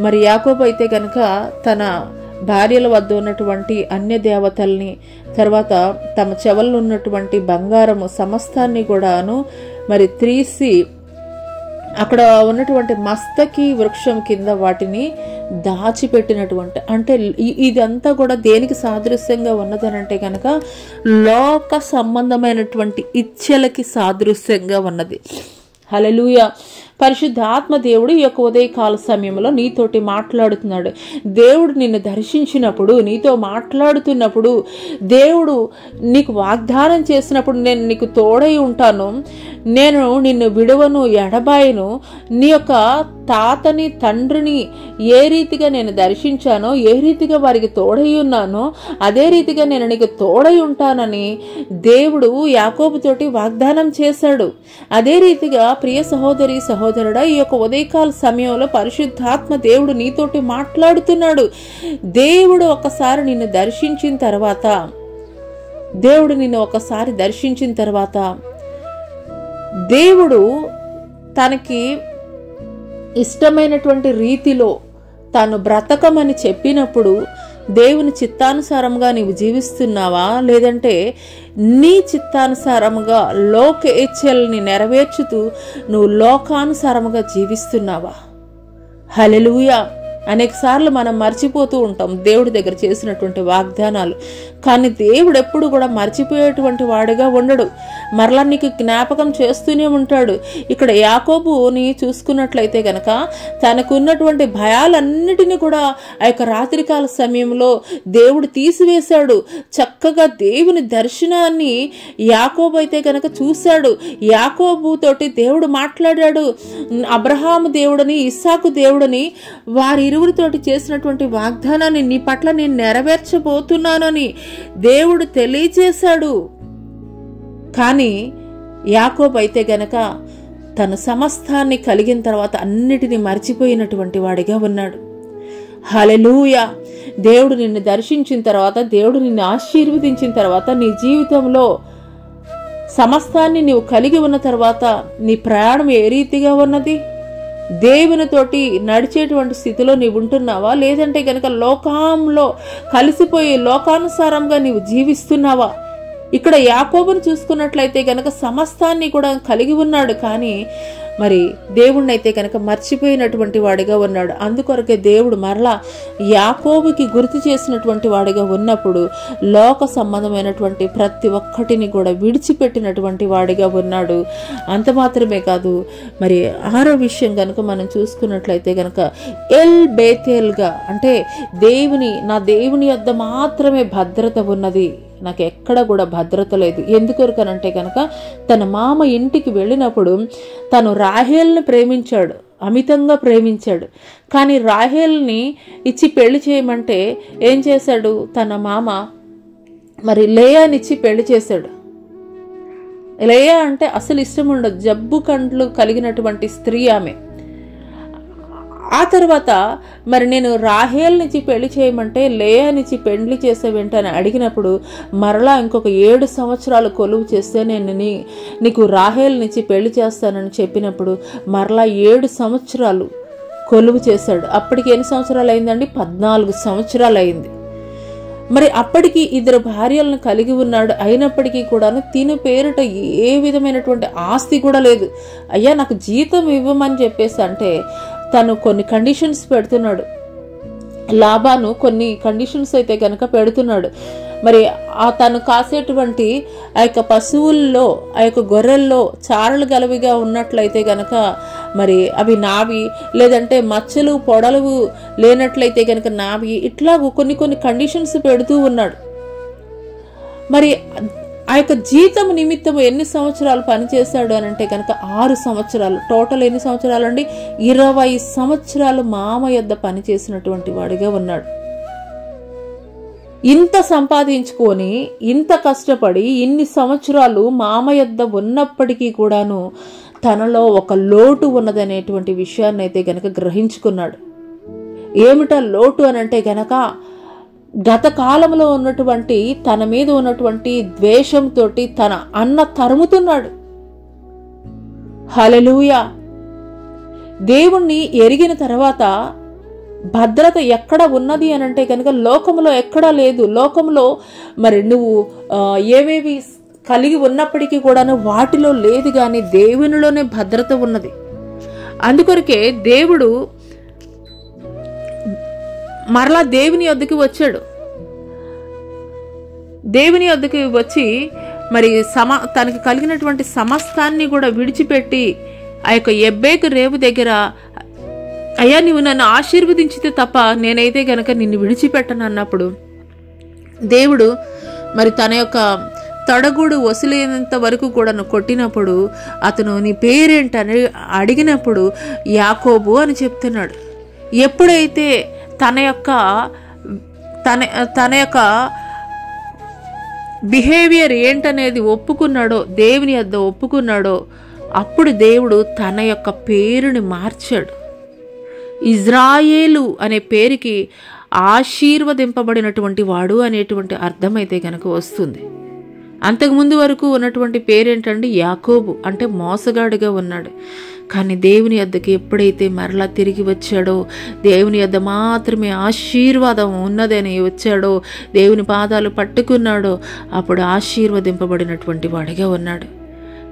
మరి యాకోబు అయితే గనక తన భార్యల వద్ద ఉన్నటువంటి అన్య దేవతల్ని, తర్వాత తమ చెవుల్లో ఉన్నటువంటి బంగారము సమస్తాన్ని కూడాను మరి తీసి అక్కడ ఉన్నటువంటి మస్తకి వృక్షం కింద వాటిని దాచిపెట్టినటువంటి, అంటే ఇదంతా కూడా దేనికి సాదృశ్యంగా ఉన్నదనంటే కనుక లోక సంబంధమైనటువంటి ఇచ్చలకి సాదృశ్యంగా ఉన్నది. హల్లెలూయా. పరిశుద్ధాత్మ దేవుడు ఈ యొక్క ఉదయకాల సమయంలో నీతోటి మాట్లాడుతున్నాడు. దేవుడు నిన్ను దర్శించినప్పుడు, నీతో మాట్లాడుతున్నప్పుడు, దేవుడు నీకు వాగ్దానం చేసినప్పుడు నేను నీకు తోడై ఉంటాను, నేను నిన్ను విడువను ఎడబాయను, నీ యొక్క తాతని తండ్రిని ఏ రీతిగా నేను దర్శించానో, ఏ రీతిగా వారికి తోడై ఉన్నానో అదే రీతిగా నేను నీకు తోడై ఉంటానని దేవుడు యాకోబుతోటి వాగ్దానం చేశాడు. అదే రీతిగా ప్రియ సహోదరి సహోదరుడా, ఈ యొక్క ఉదయకాల సమయంలో పరిశుద్ధాత్మ దేవుడు నీతోటి మాట్లాడుతున్నాడు. దేవుడు ఒకసారి నిన్ను దర్శించిన తర్వాత, దేవుడు తనకి ఇష్టమైనటువంటి రీతిలో తాను బ్రతకమని చెప్పినప్పుడు దేవుని చిత్తానుసారంగా నీవు జీవిస్తున్నావా, లేదంటే నీ చిత్తానుసారముగా లోక ఇచ్చల్ని నెరవేర్చుతూ నువ్వు లోకానుసారముగా జీవిస్తున్నావా? హల్లెలూయా. అనేక సార్లు మనం మర్చిపోతూ ఉంటాం దేవుడి దగ్గర చేసినటువంటి వాగ్దానాలు. కానీ దేవుడు ఎప్పుడు కూడా మర్చిపోయేటువంటి వాడిగా ఉండడు, మరలా నీకు జ్ఞాపకం చేస్తూనే ఉంటాడు. ఇక్కడ యాకోబుని చూసుకున్నట్లయితే గనక తనకున్నటువంటి భయాలన్నిటినీ కూడా ఆ యొక్క రాత్రికాల సమయంలో దేవుడు తీసివేశాడు. చక్కగా దేవుని దర్శనాన్ని యాకోబు అయితే గనక చూశాడు. యాకోబుతోటి దేవుడు మాట్లాడాడు. అబ్రహాము దేవుడని, ఇస్సాకు దేవుడని, వారిరువురితోటి చేసినటువంటి వాగ్దానాన్ని నీ పట్ల నేను నెరవేర్చబోతున్నానని దేవుడు తెలియజేశాడు. కానీ యాకోబు అయితే గనక తన సమస్తాన్ని కలిగిన తర్వాత అన్నిటినీ మర్చిపోయినటువంటి వాడిగా ఉన్నాడు. హల్లెలూయా. దేవుడు నిన్ను దర్శించిన తర్వాత, దేవుడు నిన్ను ఆశీర్వదించిన తర్వాత, నీ జీవితంలో సమస్తాన్ని నీవు కలిగి ఉన్న తర్వాత నీ ప్రయాణం ఏ రీతిగా ఉన్నది? దేవునితోటి నడిచేటువంటి స్థితిలో నీవు ఉంటున్నావా? లేదంటే గనక లోకంలో కలిసిపోయి లోకానుసారంగా నీవు జీవిస్తున్నావా? ఇక్కడ యాకోబును చూసుకున్నట్లయితే గనక సమస్తాన్ని కూడా కలిగి ఉన్నాడు, కానీ మరి దేవుణ్ణి అయితే కనుక మర్చిపోయినటువంటి వాడిగా ఉన్నాడు. అందుకొరకే దేవుడు మరలా యాకోబుకి గుర్తు చేసినటువంటి వాడిగా ఉన్నప్పుడు లోక సంబంధమైనటువంటి ప్రతి ఒక్కటిని కూడా విడిచిపెట్టినటువంటి వాడిగా ఉన్నాడు. అంత మాత్రమే కాదు, మరి 6వ విషయం కనుక మనం చూసుకున్నట్లయితే కనుక ఎల్ బేతేల్గా, అంటే నా దేవుని యొద్ద మాత్రమే భద్రత ఉన్నది, నాకు ఎక్కడ కూడా భద్రత లేదు. ఎందుకొరకనంటే కనుక తన మామ ఇంటికి వెళ్ళినప్పుడు తను రాహేల్ని ప్రేమించాడు, అమితంగా ప్రేమించాడు. కానీ రాహేల్ని ఇచ్చి పెళ్లి చేయమంటే ఏం చేశాడు? తన మామ మరి లేయానిచ్చి పెళ్లి చేశాడు. లేయా అంటే అసలు ఇష్టం ఉండదు, జబ్బు కండ్లు కలిగినటువంటి స్త్రీ ఆమె. ఆ తర్వాత మరి నేను రాహేల్నిచ్చి పెళ్లి చేయమంటే లేయానిచ్చి పెళ్లి చేసే వెంటనే అడిగినప్పుడు మరలా ఇంకొక 7 సంవత్సరాలు కొలువు చేస్తే నేను నీకు రాహేల్నిచ్చి పెళ్లి చేస్తానని చెప్పినప్పుడు మరలా 7 సంవత్సరాలు కొలువు చేశాడు. అప్పటికి ఎన్ని సంవత్సరాలు అయిందండి? 14 సంవత్సరాలు అయింది. మరి అప్పటికి 2 భార్యలను కలిగి ఉన్నాడు. అయినప్పటికీ కూడాను తిని పేరిట ఏ విధమైనటువంటి ఆస్తి కూడా లేదు. అయ్యా నాకు జీతం ఇవ్వమని చెప్పేసి అంటే తను కొన్ని కండిషన్స్ పెడుతున్నాడు. లాబాను కొన్ని కండిషన్స్ అయితే కనుక పెడుతున్నాడు. మరి తను కాసేటువంటి ఆ యొక్క పశువుల్లో, ఆ యొక్క గొర్రెల్లో చారలు గలవిగా ఉన్నట్లయితే కనుక మరి అవి నావి, లేదంటే మచ్చలు పొడలు లేనట్లయితే కనుక నావి, ఇట్లాగూ కొన్ని కండిషన్స్ పెడుతూ ఉన్నాడు. మరి ఆ యొక్క జీతం నిమిత్తం ఎన్ని సంవత్సరాలు పనిచేశాడు అని అంటే కనుక 6 సంవత్సరాలు. టోటల్ ఎన్ని సంవత్సరాలు అండి? 20 సంవత్సరాలు మామ యొద్ద పనిచేసినటువంటి వాడిగా ఉన్నాడు. ఇంత సంపాదించుకొని ఇంత కష్టపడి ఇన్ని సంవత్సరాలు మామ యొద్ద ఉన్నప్పటికీ కూడాను తనలో ఒక లోటు ఉన్నదనేటువంటి విషయాన్ని అయితే గనక గ్రహించుకున్నాడు. ఏమిటా లోటు అని అంటే గనక గత కాలంలో ఉన్నటువంటి తన మీద ఉన్నటువంటి ద్వేషంతో తన అన్న తరుముతున్నాడు. హల్లెలూయా. దేవుణ్ణి ఎరిగిన తర్వాత భద్రత ఎక్కడ ఉన్నది అని అంటే కనుక లోకంలో ఎక్కడా లేదు. లోకంలో మరి నువ్వు ఏవేవి కలిగి ఉన్నప్పటికీ కూడాను వాటిలో లేదు, కానీ దేవునిలోనే భద్రత ఉన్నది. అందుకొరకే దేవుడు మరలా దేవుని యొద్దకు వచ్చాడు. దేవుని యొద్దకు వచ్చి మరి తనకు కలిగినటువంటి సమస్తాన్ని కూడా విడిచిపెట్టి ఆ యొక్క ఎబ్బేకు రేవు దగ్గర, అయ్యా నువ్వు నన్ను ఆశీర్వదించితే తప్ప నేనైతే గనక నిన్ను విడిచిపెట్టను అన్నప్పుడు దేవుడు మరి తన యొక్క తొడగూడు వసూలైనంత వరకు కూడా కొట్టినప్పుడు అతను నీ పేరేంటని అడిగినప్పుడు యాకోబు అని చెప్తున్నాడు. ఎప్పుడైతే తన యొక్క బిహేవియర్ ఏంటనేది ఒప్పుకున్నాడో, దేవుని యొద్ద ఒప్పుకున్నాడో, అప్పుడు దేవుడు తన యొక్క పేరుని మార్చాడు. ఇజ్రాయేలు అనే పేరుకి ఆశీర్వదింపబడినటువంటి వాడు అనేటువంటి అర్థమైతే కనుక వస్తుంది. అంతకుముందు వరకు ఉన్నటువంటి పేరేంటండి? యాకోబు, అంటే మోసగాడుగా ఉన్నాడు. కానీ దేవుని యొద్దకి ఎప్పుడైతే మరలా తిరిగి వచ్చాడో, దేవుని యొద్ద మాత్రమే ఆశీర్వాదం ఉన్నదని వచ్చాడో, దేవుని పాదాలు పట్టుకున్నాడో, అప్పుడు ఆశీర్వదింపబడినటువంటి వాడిగా ఉన్నాడు.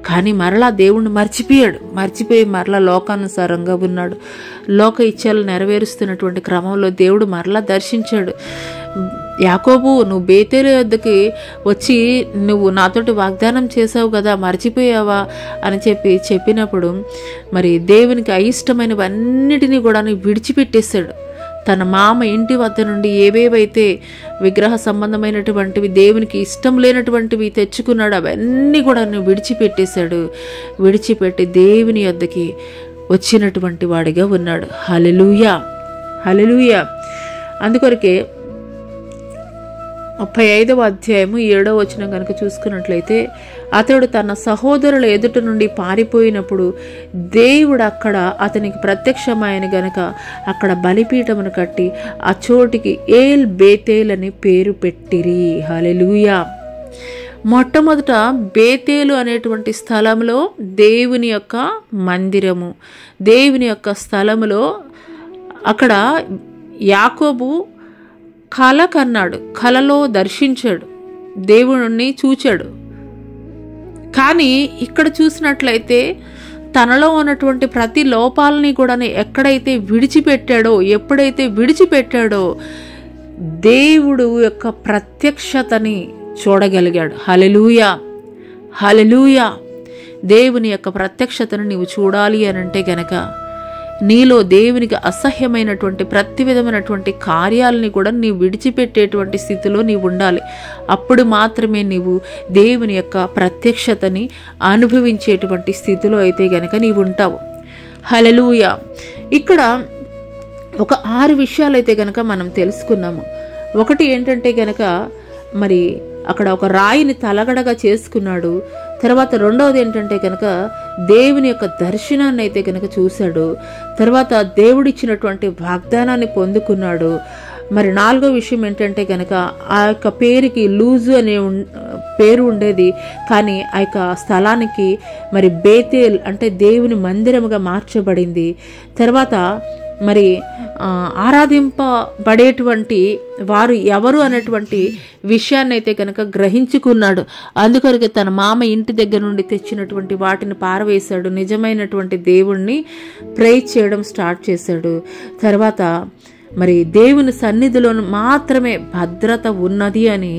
కానీ మరలా దేవుణ్ణి మర్చిపోయి మరలా లోకానుసారంగా ఉన్నాడు. లోక ఇచ్ఛలు నెరవేరుస్తున్నటువంటి క్రమంలో దేవుడు మరలా దర్శించాడు. యాకోబు, నువ్వు బేతేలు వద్దకి వచ్చి నువ్వు నాతోటి వాగ్దానం చేసావు కదా, మర్చిపోయావా అని చెప్పినప్పుడు మరి దేవునికి అయిష్టమైనవన్నిటినీ కూడా విడిచిపెట్టేశాడు. తన మామ ఇంటి వద్ద నుండి ఏవేవైతే విగ్రహ సంబంధమైనటువంటివి, దేవునికి ఇష్టం లేనటువంటివి తెచ్చుకున్నాడు, అవన్నీ కూడా విడిచిపెట్టేశాడు. విడిచిపెట్టి దేవుని యొద్దకి వచ్చినటువంటి వాడిగా ఉన్నాడు. హల్లెలూయా, హల్లెలూయా. అందుకొరకే 35వ అధ్యాయము 7వ వచనం కనుక చూసుకున్నట్లయితే, అతడు తన సహోదరుల ఎదుట నుండి పారిపోయినప్పుడు దేవుడు అక్కడ అతనికి ప్రత్యక్షమైన గనక అక్కడ బలిపీఠమును కట్టి ఆ చోటికి ఏల్ బేతేల్ అని పేరు పెట్టిరి. హల్లెలూయా. మొట్టమొదట బేతేలు అనేటువంటి స్థలంలో దేవుని యొక్క మందిరము, దేవుని యొక్క స్థలములో అక్కడ యాకోబు కల కన్నాడు, కలలో దర్శించాడు, దేవుణ్ణి చూచాడు. కానీ ఇక్కడ చూసినట్లయితే తనలో ఉన్నటువంటి ప్రతి లోపాలని కూడా ఎక్కడైతే విడిచిపెట్టాడో, ఎప్పుడైతే విడిచిపెట్టాడో దేవుడు యొక్క ప్రత్యక్షతని చూడగలిగాడు. హల్లెలూయా, హల్లెలూయా. దేవుని యొక్క ప్రత్యక్షతను నీవు చూడాలి అని అంటే గనక నీలో దేవునికి అసహ్యమైనటువంటి ప్రతి విధమైనటువంటి కార్యాలని కూడా నీవు విడిచిపెట్టేటువంటి స్థితిలో నీవు ఉండాలి. అప్పుడు మాత్రమే నీవు దేవుని యొక్క ప్రత్యక్షతని అనుభవించేటువంటి స్థితిలో అయితే గనక నీవు ఉంటావు. హల్లెలూయా. ఇక్కడ ఒక 6 విషయాలైతే గనక మనం తెలుసుకున్నాము. ఒకటి ఏంటంటే గనక మరి అక్కడ ఒక రాయిని తలగడగా చేసుకున్నాడు. తర్వాత రెండవది ఏంటంటే కనుక దేవుని యొక్క దర్శనాన్ని అయితే కనుక చూశాడు. తర్వాత దేవుడిచ్చినటువంటి వాగ్దానాన్ని పొందుకున్నాడు. మరి 4వ విషయం ఏంటంటే కనుక ఆ యొక్క పేరుకి లూజు అనే పేరు ఉండేది, కానీ ఆ యొక్క స్థలానికి మరి బేతేల్ అంటే దేవుని మందిరముగా మార్చబడింది. తర్వాత మరి ఆరాధింపబడేటువంటి వారు ఎవరు అనేటువంటి విషయాన్ని అయితే కనుక గ్రహించుకున్నాడు. అందుకొరకు తన మామ ఇంటి దగ్గర నుండి తెచ్చినటువంటి వాటిని పారవేశాడు. నిజమైనటువంటి దేవుణ్ణి ప్రేయ్ చేయడం స్టార్ట్ చేశాడు. తర్వాత మరి దేవుని సన్నిధిలో మాత్రమే భద్రత ఉన్నది అని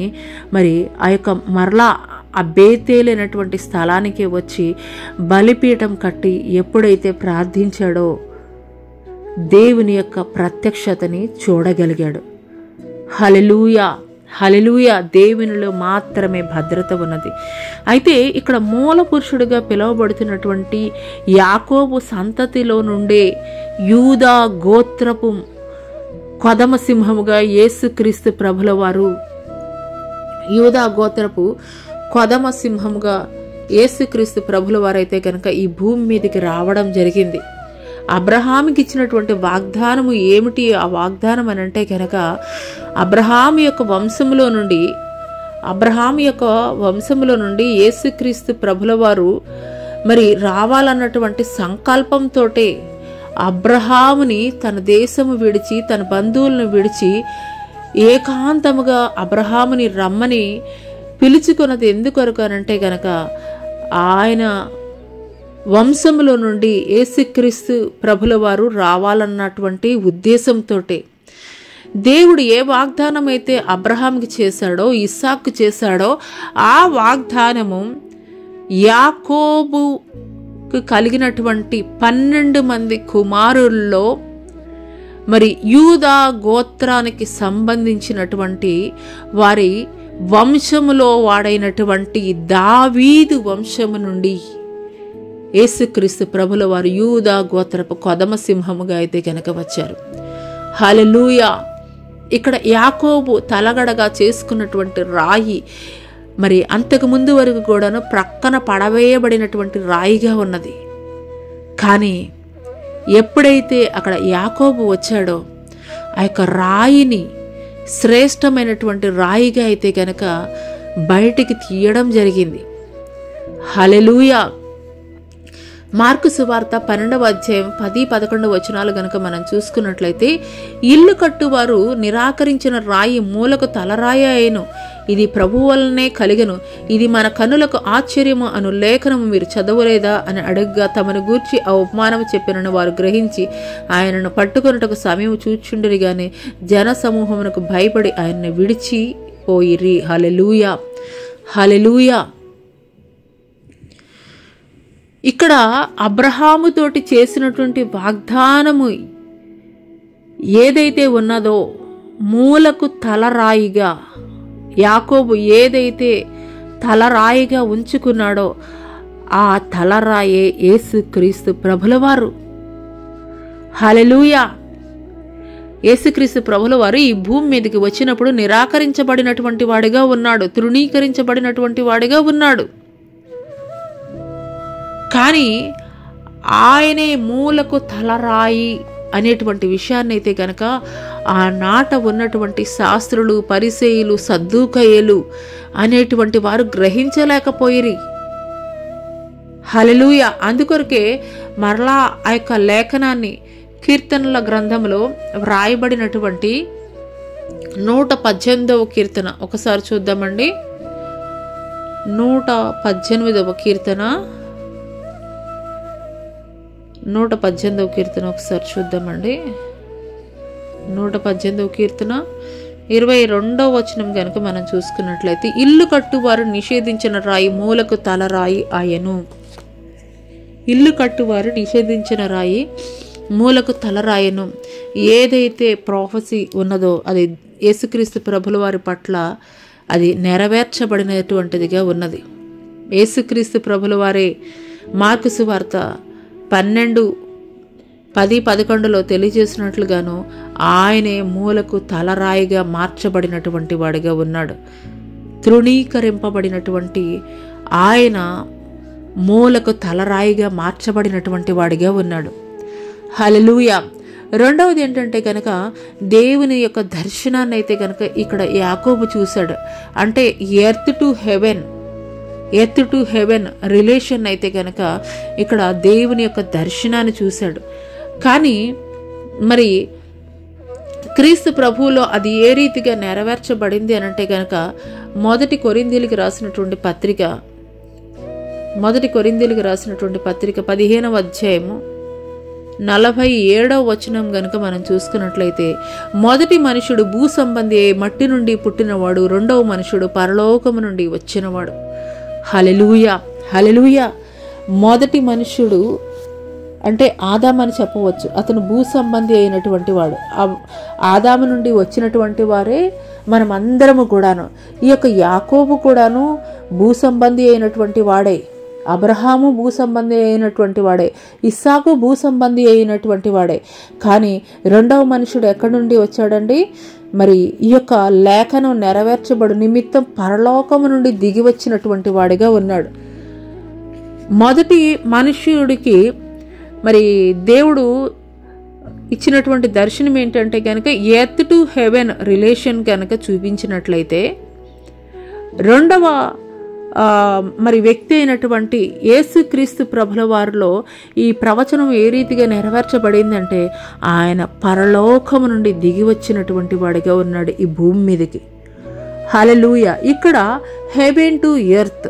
మరి ఆ యొక్క మరలా ఆ బేతేలైనటువంటి స్థలానికి వచ్చి బలిపీఠం కట్టి ఎప్పుడైతే ప్రార్థించాడో దేవుని యొక్క ప్రత్యక్షతని చూడగలిగాడు. హల్లెలూయా, హల్లెలూయా. దేవునిలో మాత్రమే భద్రత ఉన్నది. అయితే ఇక్కడ మూల పురుషుడిగా పిలువబడుతున్నటువంటి యాకోబు సంతతిలో నుండే యూదా గోత్రపు కొదమ సింహముగా యేసుక్రీస్తు ప్రభుల వారు, యూదా గోత్రపు కొదమ సింహముగా యేసుక్రీస్తు ప్రభుల వారైతే కనుక ఈ భూమి మీదకి రావడం జరిగింది. అబ్రహాముకి ఇచ్చినటువంటి వాగ్దానము ఏమిటి? ఆ వాగ్దానం అని అంటే కనుక అబ్రహాము యొక్క వంశములో నుండి యేసుక్రీస్తు ప్రభుల వారు మరి రావాలన్నటువంటి సంకల్పంతో అబ్రహాముని తన దేశము విడిచి, తన బంధువులను విడిచి ఏకాంతముగా అబ్రహాముని రమ్మని పిలుచుకున్నది ఎందుకొరకు అనంటే గనక ఆయన వంశములో నుండి యేసుక్రీస్తు ప్రభుల వారు రావాలన్నటువంటి ఉద్దేశంతో దేవుడు ఏ వాగ్దానం అయితే అబ్రహాంకి చేశాడో, ఇస్సాకు చేశాడో ఆ వాగ్దానము యాకోబుకు కలిగినటువంటి 12 మంది కుమారుల్లో మరి యూదా గోత్రానికి సంబంధించినటువంటి వారి వంశములో వాడైనటువంటి దావీదు వంశము నుండి యేసుక్రీస్తు ప్రభుల వారు యూదా గోత్రపు కొదమ సింహముగా అయితే కనుక వచ్చారు. హల్లెలూయా. ఇక్కడ యాకోబు తలగడగా చేసుకున్నటువంటి రాయి మరి అంతకు ముందు వరకు కూడాను ప్రక్కన పడవేయబడినటువంటి రాయిగా ఉన్నది. కానీ ఎప్పుడైతే అక్కడ యాకోబు వచ్చాడో ఆ యొక్క రాయిని శ్రేష్టమైనటువంటి రాయిగా అయితే కనుక బయటికి తీయడం జరిగింది. హల్లెలూయా. మార్కు సువార్త 12వ అధ్యాయం 10-11 వచనాలు గనుక మనం చూసుకున్నట్లయితే, ఇల్లు కట్టువారు నిరాకరించిన రాయి మూలకు తలరాయి అయ్యెను, ఇది ప్రభువు వలనే కలిగెను, ఇది మన కనులకు ఆశ్చర్యము అను లేఖనము మీరు చదవలేదా అని అడుగ్గా తమను గూర్చి ఆ ఉపమానము చెప్పినను వారు గ్రహించి ఆయనను పట్టుకొనుటకు సమయం చూచుండిరి గాని జన సమూహమునకు భయపడి ఆయన్ని విడిచిపోయిరి. హల్లెలూయా, హల్లెలూయా. ఇక్కడ అబ్రహాముతోటి చేసినటువంటి వాగ్దానము ఏదైతే ఉన్నదో మూలకు తలరాయిగా యాకోబు ఏదైతే తలరాయిగా ఉంచుకున్నాడో ఆ తలరాయే యేసుక్రీస్తు ప్రభులవారు. హల్లెలూయా. యేసుక్రీస్తు ప్రభులవారు ఈ భూమి మీదకి వచ్చినప్పుడు నిరాకరించబడినటువంటి వాడిగా ఉన్నాడు, తృణీకరించబడినటువంటి వాడిగా ఉన్నాడు. కానీ ఆయనే మూలకు తలరాయి అనేటువంటి విషయాన్ని అయితే కనుక ఆనాట ఉన్నటువంటి శాస్త్రులు, పరిసయ్యులు, సద్దూకయ్యులు అనేటువంటి వారు గ్రహించలేకపోయిరి. హల్లెలూయా. అందుకొరకే మరలా ఆ యొక్క లేఖనాన్ని కీర్తనల గ్రంథంలో వ్రాయబడినటువంటి 118వ కీర్తన ఒకసారి చూద్దామండి. 118వ కీర్తన 118వ కీర్తన ఒకసారి చూద్దామండి. 118వ కీర్తన 22వ వచనం కనుక మనం చూసుకున్నట్లయితే, ఇల్లు కట్టువారు నిషేధించిన రాయి మూలకు తలరాయి ఆయను. ఇల్లు కట్టువారు నిషేధించిన రాయి మూలకు తలరాయను. ఏదైతే ప్రాఫెసీ ఉన్నదో అది యేసుక్రీస్తు ప్రభుల వారి పట్ల అది నెరవేర్చబడినటువంటిదిగా ఉన్నది. యేసుక్రీస్తు ప్రభుల వారే మార్కు సువార్త 12:10-11 తెలియజేసినట్లుగాను ఆయనే మూలకు తలరాయిగా మార్చబడినటువంటి వాడిగా ఉన్నాడు. తృణీకరింపబడినటువంటి ఆయన మూలకు తలరాయిగా మార్చబడినటువంటి వాడిగా ఉన్నాడు. హల్లెలూయా. రెండవది ఏంటంటే కనుక దేవుని యొక్క దర్శనాన్ని అయితే కనుక ఇక్కడ యాకోబు చూశాడు. అంటే ఎర్త్ టు హెవెన్ రిలేషన్ అయితే కనుక ఇక్కడ దేవుని యొక్క దర్శనాన్ని చూశాడు. కానీ మరి క్రీస్తు ప్రభువులో అది ఏ రీతిగా నెరవేర్చబడింది అనంటే కనుక మొదటి కొరింథీయులకు రాసినటువంటి పత్రిక 15వ అధ్యాయము 47వ వచనం గనుక మనం చూసుకున్నట్లయితే, మొదటి మనుషుడు భూ సంబంధి మట్టి నుండి పుట్టినవాడు, రెండవ మనుషుడు పరలోకము నుండి వచ్చినవాడు. హల్లెలూయా, హల్లెలూయా. మొదటి మనుషుడు అంటే ఆదామని చెప్పవచ్చు. అతను భూ సంబంధి అయినటువంటి వాడు. ఆదాము నుండి వచ్చినటువంటి వారే మనం అందరము కూడాను. ఈ యొక్క యాకోబు కూడాను భూ సంబంధి అయినటువంటి వాడే. అబ్రహాము భూ సంబంధి అయినటువంటి వాడే. ఇస్సాకు భూ సంబంధి అయినటువంటి వాడే. కానీ రెండవ మనుషుడు ఎక్కడి నుండి వచ్చాడండి? మరి ఈ యొక్క లేఖనం నెరవేర్చబడు నిమిత్తం పరలోకము నుండి దిగి వచ్చినటువంటి వాడిగా ఉన్నాడు. మొదటి మనుష్యుడికి మరి దేవుడు ఇచ్చినటువంటి దర్శనం ఏంటంటే కనుక ఎర్త్ టు హెవెన్ రిలేషన్ కనుక చూపించినట్లయితే, రెండవ మరి వ్యక్తి అయినటువంటి యేసుక్రీస్తు ప్రభుల వారిలో ఈ ప్రవచనం ఏ రీతిగా నెరవేర్చబడిందంటే ఆయన పరలోకము నుండి దిగి వచ్చినటువంటి వాడిగా ఉన్నాడు ఈ భూమి మీదకి. హల్లెలూయా. ఇక్కడ హెవెన్ టు ఎర్త్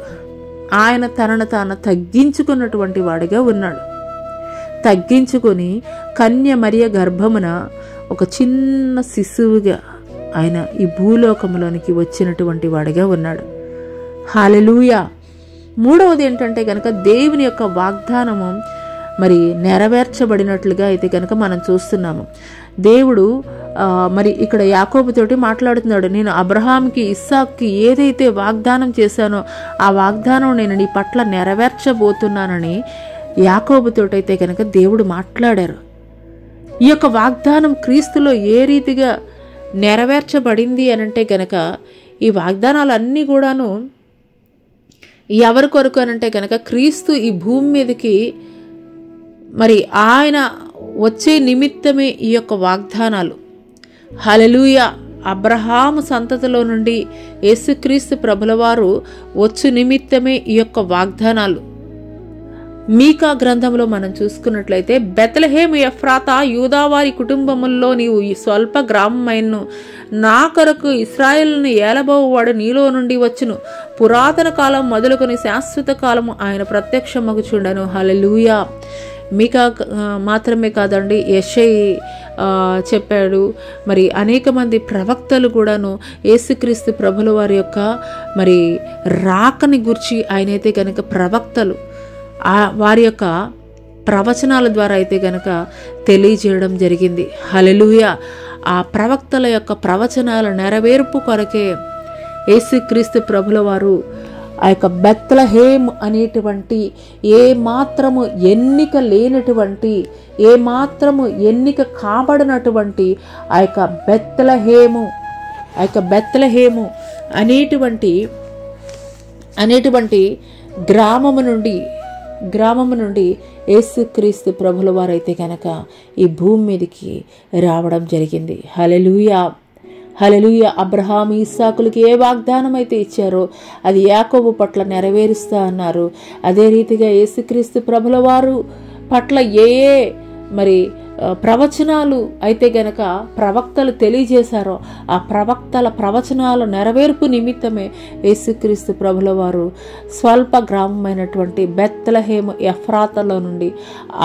ఆయన తనను తాను తగ్గించుకున్నటువంటి వాడిగా ఉన్నాడు. తగ్గించుకొని కన్య మరియ గర్భమున ఒక చిన్న శిశువుగా ఆయన ఈ భూలోకంలోనికి వచ్చినటువంటి వాడిగా ఉన్నాడు. హల్లెలూయా. మూడవది ఏంటంటే కనుక దేవుని యొక్క వాగ్దానము మరి నెరవేర్చబడినట్లుగా అయితే కనుక మనం చూస్తున్నాము. దేవుడు మరి ఇక్కడ యాకోబుతోటి మాట్లాడుతున్నాడు. నేను అబ్రహాంకి, ఇస్సాక్కి ఏదైతే వాగ్దానం చేశానో ఆ వాగ్దానం నేను నీ పట్ల నెరవేర్చబోతున్నానని యాకోబుతోటైతే కనుక దేవుడు మాట్లాడారు. ఈ యొక్క వాగ్దానం క్రీస్తులో ఏ రీతిగా నెరవేర్చబడింది అనంటే కనుక ఈ వాగ్దానాలన్నీ కూడాను ఎవరి కొరకు అనంటే కనుక క్రీస్తు ఈ భూమి మీదకి మరి ఆయన వచ్చే నిమిత్తమే ఈ యొక్క వాగ్దానాలు. హల్లెలూయా. అబ్రహాము సంతతిలో నుండి యేసుక్రీస్తు ప్రభుల వారు వచ్చు నిమిత్తమే ఈ యొక్క వాగ్దానాలు. మీకా గ్రంథంలో మనం చూసుకున్నట్లయితే, బెత్లెహేము ఎఫ్రాతా యూదావారి కుటుంబముల్లో నీవు ఈ స్వల్ప గ్రామమైనను, నా కొరకు ఇశ్రాయేలును ఏలబోవాడు నీలో నుండి వచ్చును. పురాతన కాలం మొదలుకొని శాశ్వత కాలము ఆయన ప్రత్యక్షమగుచుండెను. హల్లెలూయా. మీకా మాత్రమే కాదండి, యెషయి చెప్పాడు. మరి అనేక మంది ప్రవక్తలు కూడాను యేసుక్రీస్తు ప్రభుల వారి యొక్క మరి రాకని గురించి ఆయనైతే కనుక ప్రవక్తలు వారి యొక్క ప్రవచనాల ద్వారా అయితే కనుక తెలియజేయడం జరిగింది. హల్లెలూయా. ఆ ప్రవక్తల యొక్క ప్రవచనాల నెరవేర్పు కొరకే యేసుక్రీస్తు ప్రభుల వారు ఆ యొక్క బెత్లెహేమ్ అనేటువంటి ఏ మాత్రము ఎన్నిక లేనటువంటి, ఏ మాత్రము ఎన్నిక కాబడినటువంటి ఆ యొక్క బెత్లెహేము అనేటువంటి గ్రామము నుండి గ్రామము నుండి యేసుక్రీస్తు ప్రభుల వారైతే కనుక ఈ భూమి మీదకి రావడం జరిగింది. హల్లెలూయా, హల్లెలూయా. అబ్రహాము ఇస్సాకులకి ఏ వాగ్దానం అయితే ఇచ్చారో అది యాకోబు పట్ల నెరవేరుస్తా అన్నారు. అదే రీతిగా యేసుక్రీస్తు ప్రభుల వారు పట్ల ఏ మరి ప్రవచనాలు అయితే గనక ప్రవక్తలు తెలియజేశారో ఆ ప్రవక్తల ప్రవచనాల నెరవేర్పు నిమిత్తమే యేసుక్రీస్తు ప్రభుల వారు స్వల్ప గ్రామమైనటువంటి బెత్లెహేము ఎఫ్రాతాలో నుండి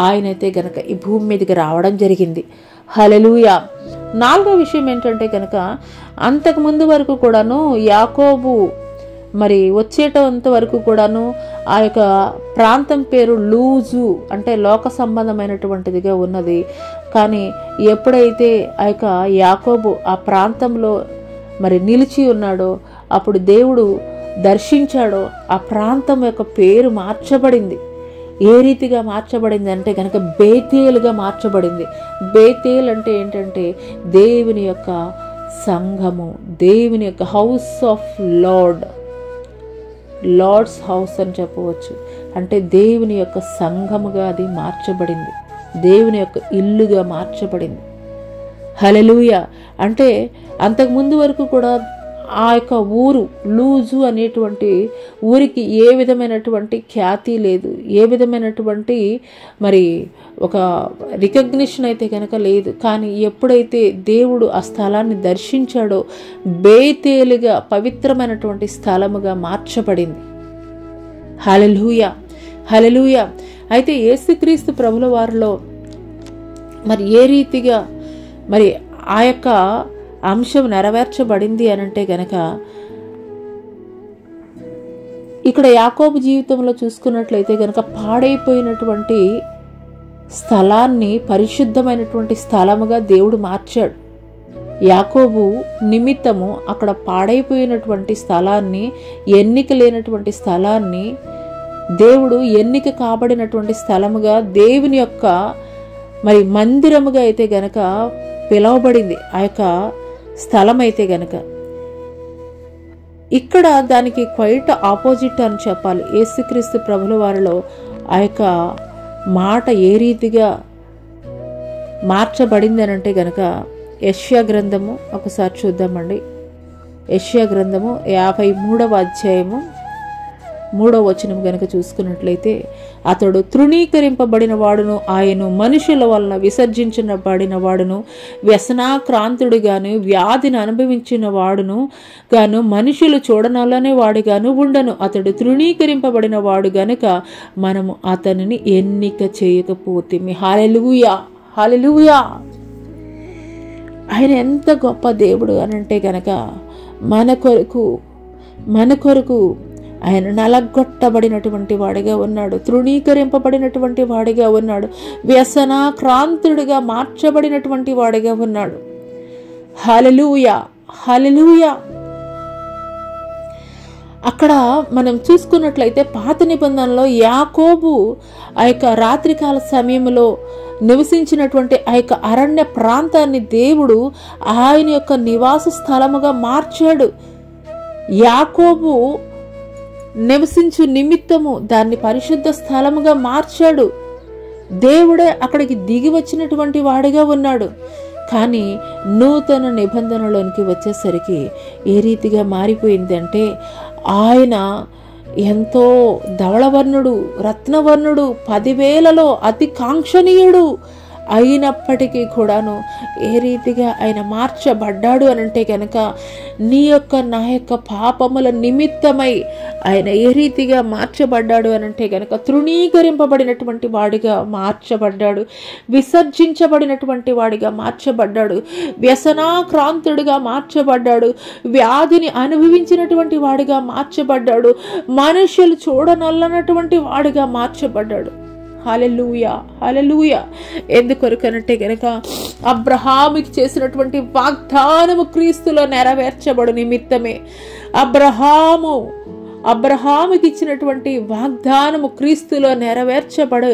ఆయనైతే గనక ఈ భూమి మీదకి రావడం జరిగింది. హల్లెలూయా. 4వ విషయం ఏంటంటే కనుక అంతకుముందు వరకు కూడాను యాకోబు మరి వచ్చేటంత వరకు కూడాను ఆ యొక్క ప్రాంతం పేరు లూజు, అంటే లోక సంబంధమైనటువంటిదిగా ఉన్నది. కానీ ఎప్పుడైతే ఆ యొక్క యాకోబు ఆ ప్రాంతంలో మరి నిలిచి ఉన్నాడో అప్పుడు దేవుడు దర్శించాడో ఆ ప్రాంతం యొక్క పేరు మార్చబడింది. ఏ రీతిగా మార్చబడింది అంటే కనుక బేతేలుగా మార్చబడింది. బేతేల్ అంటే ఏంటంటే దేవుని యొక్క సంఘము, దేవుని యొక్క హౌస్ ఆఫ్ లార్డ్స్ హౌస్ అని చెప్పవచ్చు. అంటే దేవుని యొక్క సంఘముగా అది మార్చబడింది, దేవుని యొక్క ఇల్లుగా మార్చబడింది. హల్లెలూయా. అంటే అంతకుముందు వరకు కూడా ఆ యొక్క ఊరు లూజు అనేటువంటి ఊరికి ఏ విధమైనటువంటి ఖ్యాతి లేదు, ఏ విధమైనటువంటి మరి ఒక రికగ్నిషన్ అయితే కనుక లేదు. కానీ ఎప్పుడైతే దేవుడు ఆ స్థలాన్ని దర్శించాడో బేతేలుగా పవిత్రమైనటువంటి స్థలముగా మార్చబడింది. హల్లెలూయా, హల్లెలూయా. అయితే యేసుక్రీస్తు ప్రభుల వారిలో మరి ఏ రీతిగా మరి ఆ యొక్క అంశం నెరవేర్చబడింది అనంటే గనక ఇక్కడ యాకోబు జీవితంలో చూసుకున్నట్లయితే గనక పాడైపోయినటువంటి స్థలాన్ని పరిశుద్ధమైనటువంటి స్థలముగా దేవుడు మార్చాడు. యాకోబు నిమిత్తము అక్కడ పాడైపోయినటువంటి స్థలాన్ని, ఎన్నిక లేనటువంటి స్థలాన్ని దేవుడు ఎన్నిక కాబడినటువంటి స్థలముగా దేవుని యొక్క మరి మందిరముగా అయితే గనక పిలువబడింది ఆ యొక్క స్థలం అయితే గనక. ఇక్కడ దానికి క్వైట్ ఆపోజిట్ అని చెప్పాలి. యేసుక్రీస్తు ప్రభుల వారిలో ఆ యొక్క మాట ఏ రీతిగా మార్చబడింది అనంటే గనక యెషయా గ్రంథము ఒకసారి చూద్దామండి. యెషయా గ్రంథము 53వ అధ్యాయము 3వ వచనం గనక చూసుకున్నట్లయితే, అతడు తృణీకరింపబడిన వాడును, ఆయన మనుషుల వలన విసర్జించబడిన వాడును, వ్యసనాక్రాంతుడిగాను వ్యాధిని అనుభవించిన వాడును గాను, మనుషులు చూడనలనే వాడుగాను ఉండను. అతడు తృణీకరింపబడిన వాడు గనుక మనము అతనిని ఎన్నిక చేయకపోతేమి. హల్లెలూయా, హల్లెలూయా. ఆయన ఎంత గొప్ప దేవుడు అనంటే గనక మన కొరకు ఆయన నలగొట్టబడినటువంటి వాడిగా ఉన్నాడు, తృణీకరింపబడినటువంటి వాడిగా ఉన్నాడు, వ్యసనాక్రాంతుడిగా మార్చబడినటువంటి వాడిగా ఉన్నాడు. హల్లెలూయా, హల్లెలూయా. అక్కడ మనం చూసుకున్నట్లయితే పాత నిబంధనలో యాకోబు ఆ యొక్క రాత్రికాల సమయంలో నివసించినటువంటి ఆ యొక్క అరణ్య ప్రాంతాన్ని దేవుడు ఆయన యొక్క నివాస స్థలముగా మార్చాడు. యాకోబు నివసించు నిమిత్తము దాన్ని పరిశుద్ధ స్థలముగా మార్చాడు. దేవుడే అక్కడికి దిగి వచ్చినటువంటి వాడిగా ఉన్నాడు. కానీ నూతన నిబంధనలోనికి వచ్చేసరికి ఏ రీతిగా మారిపోయిందంటే ఆయన ఎంతో ధవళవర్ణుడు, రత్నవర్ణుడు, 10,000లో అతి కాంక్షణీయుడు అయినప్పటికీ కూడాను ఏ రీతిగా ఆయన మార్చబడ్డాడు అనంటే కనుక నీ యొక్క నా యొక్క పాపముల నిమిత్తమై ఆయన ఏ రీతిగా మార్చబడ్డాడు అనంటే కనుక తృణీకరింపబడినటువంటి వాడిగా మార్చబడ్డాడు, విసర్జించబడినటువంటి వాడిగా మార్చబడ్డాడు, వ్యసనాక్రాంతుడిగా మార్చబడ్డాడు, వ్యాధిని అనుభవించినటువంటి వాడిగా మార్చబడ్డాడు, మనుషులు చూడనల్లనటువంటి వాడిగా మార్చబడ్డాడు. హల్లెలూయా, హల్లెలూయా. ఎందుకొరకనంటే గనక అబ్రహాముకి చేసినటువంటి వాగ్దానము క్రీస్తులో నెరవేర్చబడు నిమిత్తమే. అబ్రహాముకి ఇచ్చినటువంటి వాగ్దానము క్రీస్తులో నెరవేర్చబడు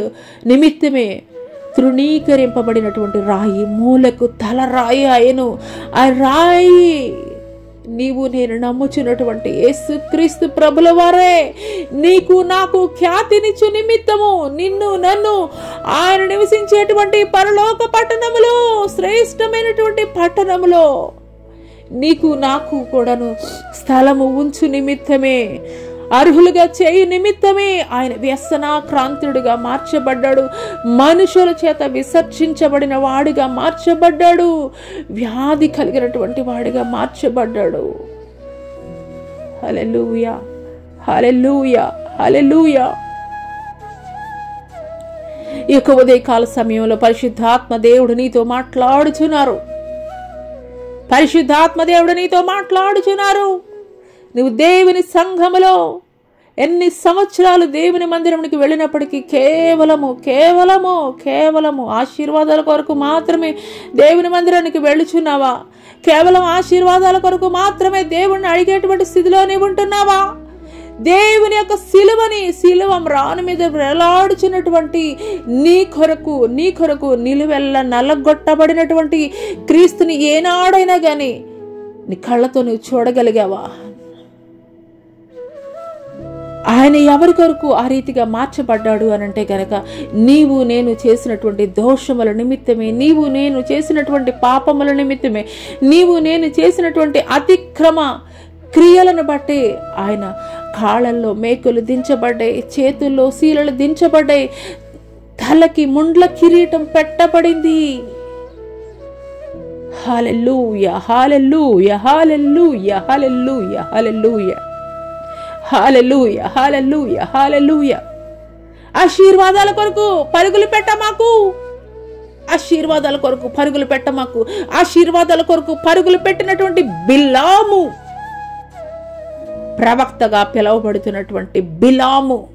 నిమిత్తమే తృణీకరింపబడినటువంటి రాయి మూలకు తల రాయి ఆయను. ఆ రాయి నీవు నేను నమ్ముచున్నటువంటి యేసుక్రీస్తు ప్రభుల వారే నీకు నాకు ఖ్యాతినిచ్చు నిమిత్తము నిన్ను నన్ను ఆయన నివసించేటువంటి పరలోక పట్టణములో, శ్రేష్టమైనటువంటి పట్టణములో నీకు నాకు కూడాను స్థలము ఉంచు నిమిత్తమే, అర్హులుగా చేయు నిమిత్తమే ఆయన వ్యసనాక్రాంతుడిగా మార్చబడ్డాడు. మనుషుల చేత విసర్జించబడిన వాడిగా మార్చబడ్డాడు. వ్యాధి కలిగినటువంటి వాడిగా మార్చబడ్డాడు. హల్లెలూయా, హల్లెలూయా, హల్లెలూయా. ఈ యొక్క ఉదయకాల సమయంలో పరిశుద్ధాత్మ దేవుడు నీతో మాట్లాడుచున్నారు. పరిశుద్ధాత్మ దేవుడు నీతో మాట్లాడుచున్నారు. నువ్వు దేవుని సంఘములో ఎన్ని సంవత్సరాలు దేవుని మందిరానికి వెళ్ళినప్పటికీ కేవలము కేవలము కేవలము ఆశీర్వాదాల కొరకు మాత్రమే దేవుని మందిరానికి వెళ్ళుచున్నావా? కేవలం ఆశీర్వాదాల కొరకు మాత్రమే దేవుణ్ణి అడిగేటువంటి స్థితిలో నీవు ఉంటున్నావా? దేవుని యొక్క శిలువ రాను మీద వేలాడుచున్నటువంటి నీ కొరకు నిలువెల్ల నల్లగొట్టబడినటువంటి క్రీస్తుని ఏనాడైనా గాని నీ కళ్ళతో నువ్వు చూడగలిగావా? ఆయన ఎవరి కొరకు ఆ రీతిగా మార్చబడ్డాడు అనంటే గనక నీవు నేను చేసినటువంటి దోషముల నిమిత్తమే, నీవు నేను చేసినటువంటి పాపముల నిమిత్తమే, నీవు నేను చేసినటువంటి అతిక్రమ క్రియలను బట్టి ఆయన కాళ్ళల్లో మేకులు దించబడ్డాయి, చేతుల్లో శీలలు దించబడ్డాయి, తలకి ముండ్ల కిరీటం పెట్టబడింది. హల్లెలూయా, హల్లెలూయా, హల్లెలూయా, హల్లెలూయా, హల్లెలూయా, హల్లెలూయా, హల్లెలూయా, హల్లెలూయా. ఆశీర్వాదాల కొరకు పరుగులు పెట్టమాకు, ఆశీర్వాదాల కొరకు పరుగులు పెట్టమాకు. ఆశీర్వాదాల కొరకు పరుగులు పెట్టినటువంటి బిలాము, ప్రవక్తగా పిలువబడుతున్నటువంటి బిలాము,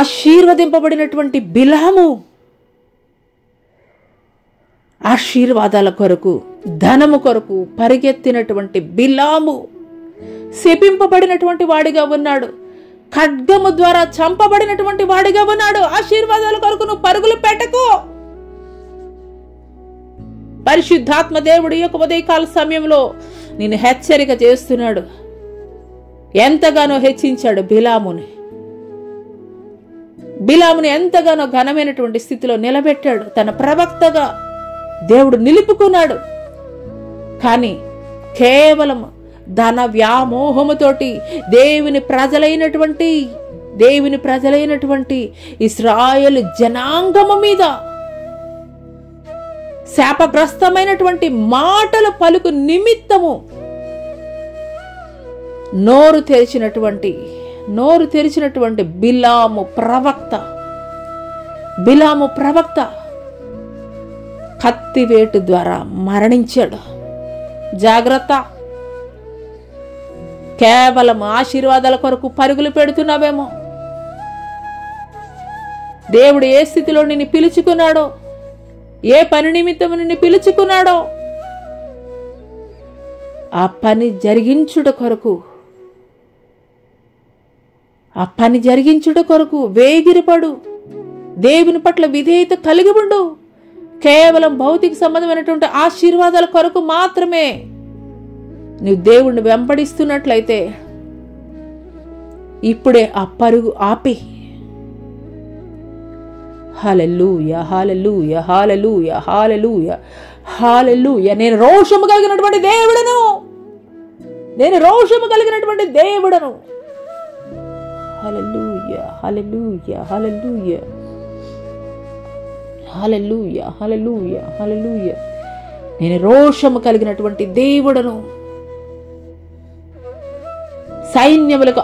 ఆశీర్వదింపబడినటువంటి బిలాము, ఆశీర్వాదాల కొరకు ధనము కొరకు పరిగెత్తినటువంటి బిలాము శపింపబడినటువంటి వాడిగా ఉన్నాడు. ఖడ్గము ద్వారా చంపబడినటువంటి వాడిగా ఉన్నాడు. ఆశీర్వాదాల కొరకు నువ్వు పరుగులు పెట్టకు. పరిశుద్ధాత్మ దేవుడు యొక్క ఉదయకాల సమయంలో నిన్ను హెచ్చరిక చేస్తున్నాడు. ఎంతగానో హెచ్చించాడు బిలాముని ఎంతగానో ఘనమైనటువంటి స్థితిలో నిలబెట్టాడు. తన ప్రవక్తగా దేవుడు నిలుపుకున్నాడు. కానీ కేవలం ధన వ్యామోహముతోటి దేవుని ప్రజలైనటువంటి ఇశ్రాయేలు జనాంగము మీద శాపగ్రస్తమైనటువంటి మాటలు పలుకు నిమిత్తము నోరు తెరిచినటువంటి బిలాము ప్రవక్త కత్తివేటు ద్వారా మరణించాడు. జాగ్రత్త. కేవలం ఆశీర్వాదాల కొరకు పరుగులు పెడుతున్నావేమో. దేవుడు ఏ స్థితిలో నిన్ను పిలుచుకున్నాడో, ఏ పని నిమిత్తం నిన్ను పిలుచుకున్నాడో ఆ పని జరిగించుట కొరకు వేగిరపడు. దేవుని పట్ల విధేయత కలిగి ఉండు. కేవలం భౌతిక సంబంధమైనటువంటి ఆశీర్వాదాల కొరకు మాత్రమే నువ్వు దేవుణ్ణి వెంబడిస్తున్నట్లయితే ఇప్పుడే ఆ పరుగు ఆపి. హల్లెలూయా, హల్లెలూయా, హల్లెలూయా, హల్లెలూయా, హల్లెలూయా. నేను రోషము కలిగినటువంటి దేవుడను. హల్లెలూయా, హల్లెలూయా, హల్లెలూయా, హల్లెలూయా, హల్లెలూయా, హల్లెలూయా. నేను రోషము కలిగినటువంటి దేవుడను. సైన్యములకు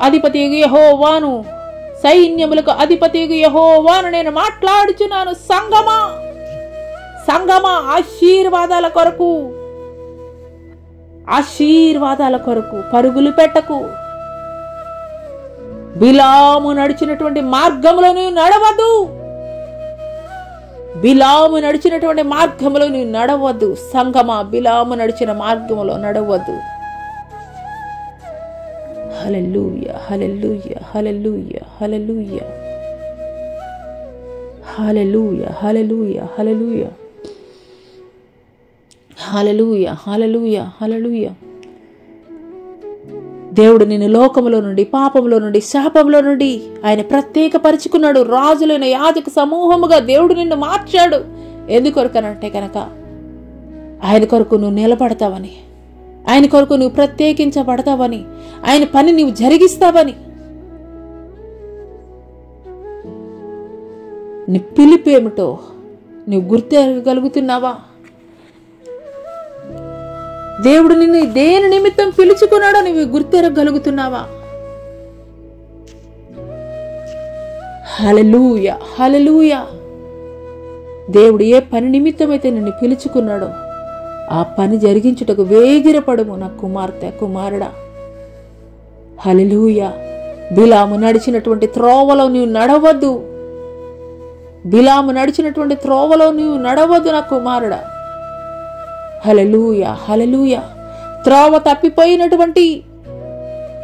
అధిపతియగు యెహోవాను నేను మాట్లాడుచున్నాను. సంగమా ఆశీర్వాదాల కొరకు పరుగులు పెట్టకు. బిలాము నడిచినటువంటి మార్గంలో నువ్వు నడవద్దు. సంగమా, బిలాము నడిచిన మార్గంలో నడవద్దు. హల్లెలూయా, హల్లెలూయా, హల్లెలూయా, హల్లెలూయా, హల్లెలూయా, హల్లెలూయా, హల్లెలూయా, హల్లెలూయా, హల్లెలూయా, హల్లెలూయా. దేవుడు నిన్ను లోకములో నుండి, పాపంలో నుండి, శాపంలో నుండి ఆయన ప్రత్యేకపరుచుకున్నాడు. రాజులైన యాజక సమూహముగా దేవుడు నిన్ను మార్చాడు. ఎందుకొరకనంటే కనుక ఆయన కొరకు నువ్వు నిలబడతావని, ఆయన కొరకు నువ్వు ప్రత్యేకించబడతావని, ఆయన పని నువ్వు జరిగిస్తావని. నీ పిలుపేమిటో నువ్వు గుర్తించగలుగుతున్నావా? దేవుడు నిన్ను దేని నిమిత్తం పిలుచుకున్నాడో నువ్వు గుర్తిరగలుగుతున్నావా? హల్లెలూయా, హల్లెలూయా. దేవుడు ఏ పని నిమిత్తమైతే నిన్ను పిలుచుకున్నాడో ఆ పని జరిగించుటకు వేగిరపడుము నా కుమార్తె, కుమారుడా. హల్లెలూయా. బిలాము నడిచినటువంటి త్రోవలో నీవు నడవద్దు. బిలాము నడిచినటువంటి త్రోవలో నీవు నడవద్దు నా కుమారుడా. హల్లెలూయా, హల్లెలూయా. త్రోవ తప్పిపోయినటువంటి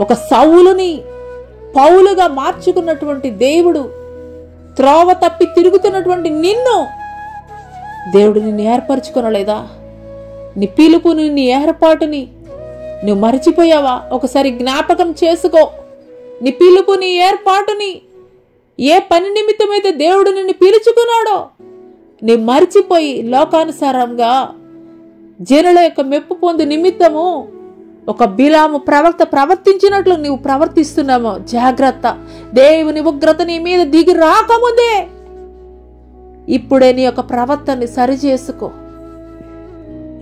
ఒక సౌలుని పౌలుగా మార్చుకున్నటువంటి దేవుడు, త్రోవ తప్పి తిరుగుతున్నటువంటి నిన్ను దేవుడు నిన్ను ఏర్పరచుకొనలేదా? నీ పిలుపుని, నీ ఏర్పాటుని నువ్వు మరచిపోయావా? ఒకసారి జ్ఞాపకం చేసుకో. నీ పిలుపు, నీ ఏర్పాటుని, ఏ పని నిమిత్తమైతే దేవుడు నిన్ను పిలుచుకున్నాడో నువ్వు మరిచిపోయి లోకానుసారంగా జనుల యొక్క మెప్పు పొందు నిమిత్తము ఒక బిలాము ప్రవక్త ప్రవర్తించినట్లు నీవు ప్రవర్తిస్తున్నామో జాగ్రత్త. దేవుని ఉగ్రత నీ మీద దిగి రాకముందే ఇప్పుడే నీ యొక్క ప్రవర్తనని సరి చేసుకో.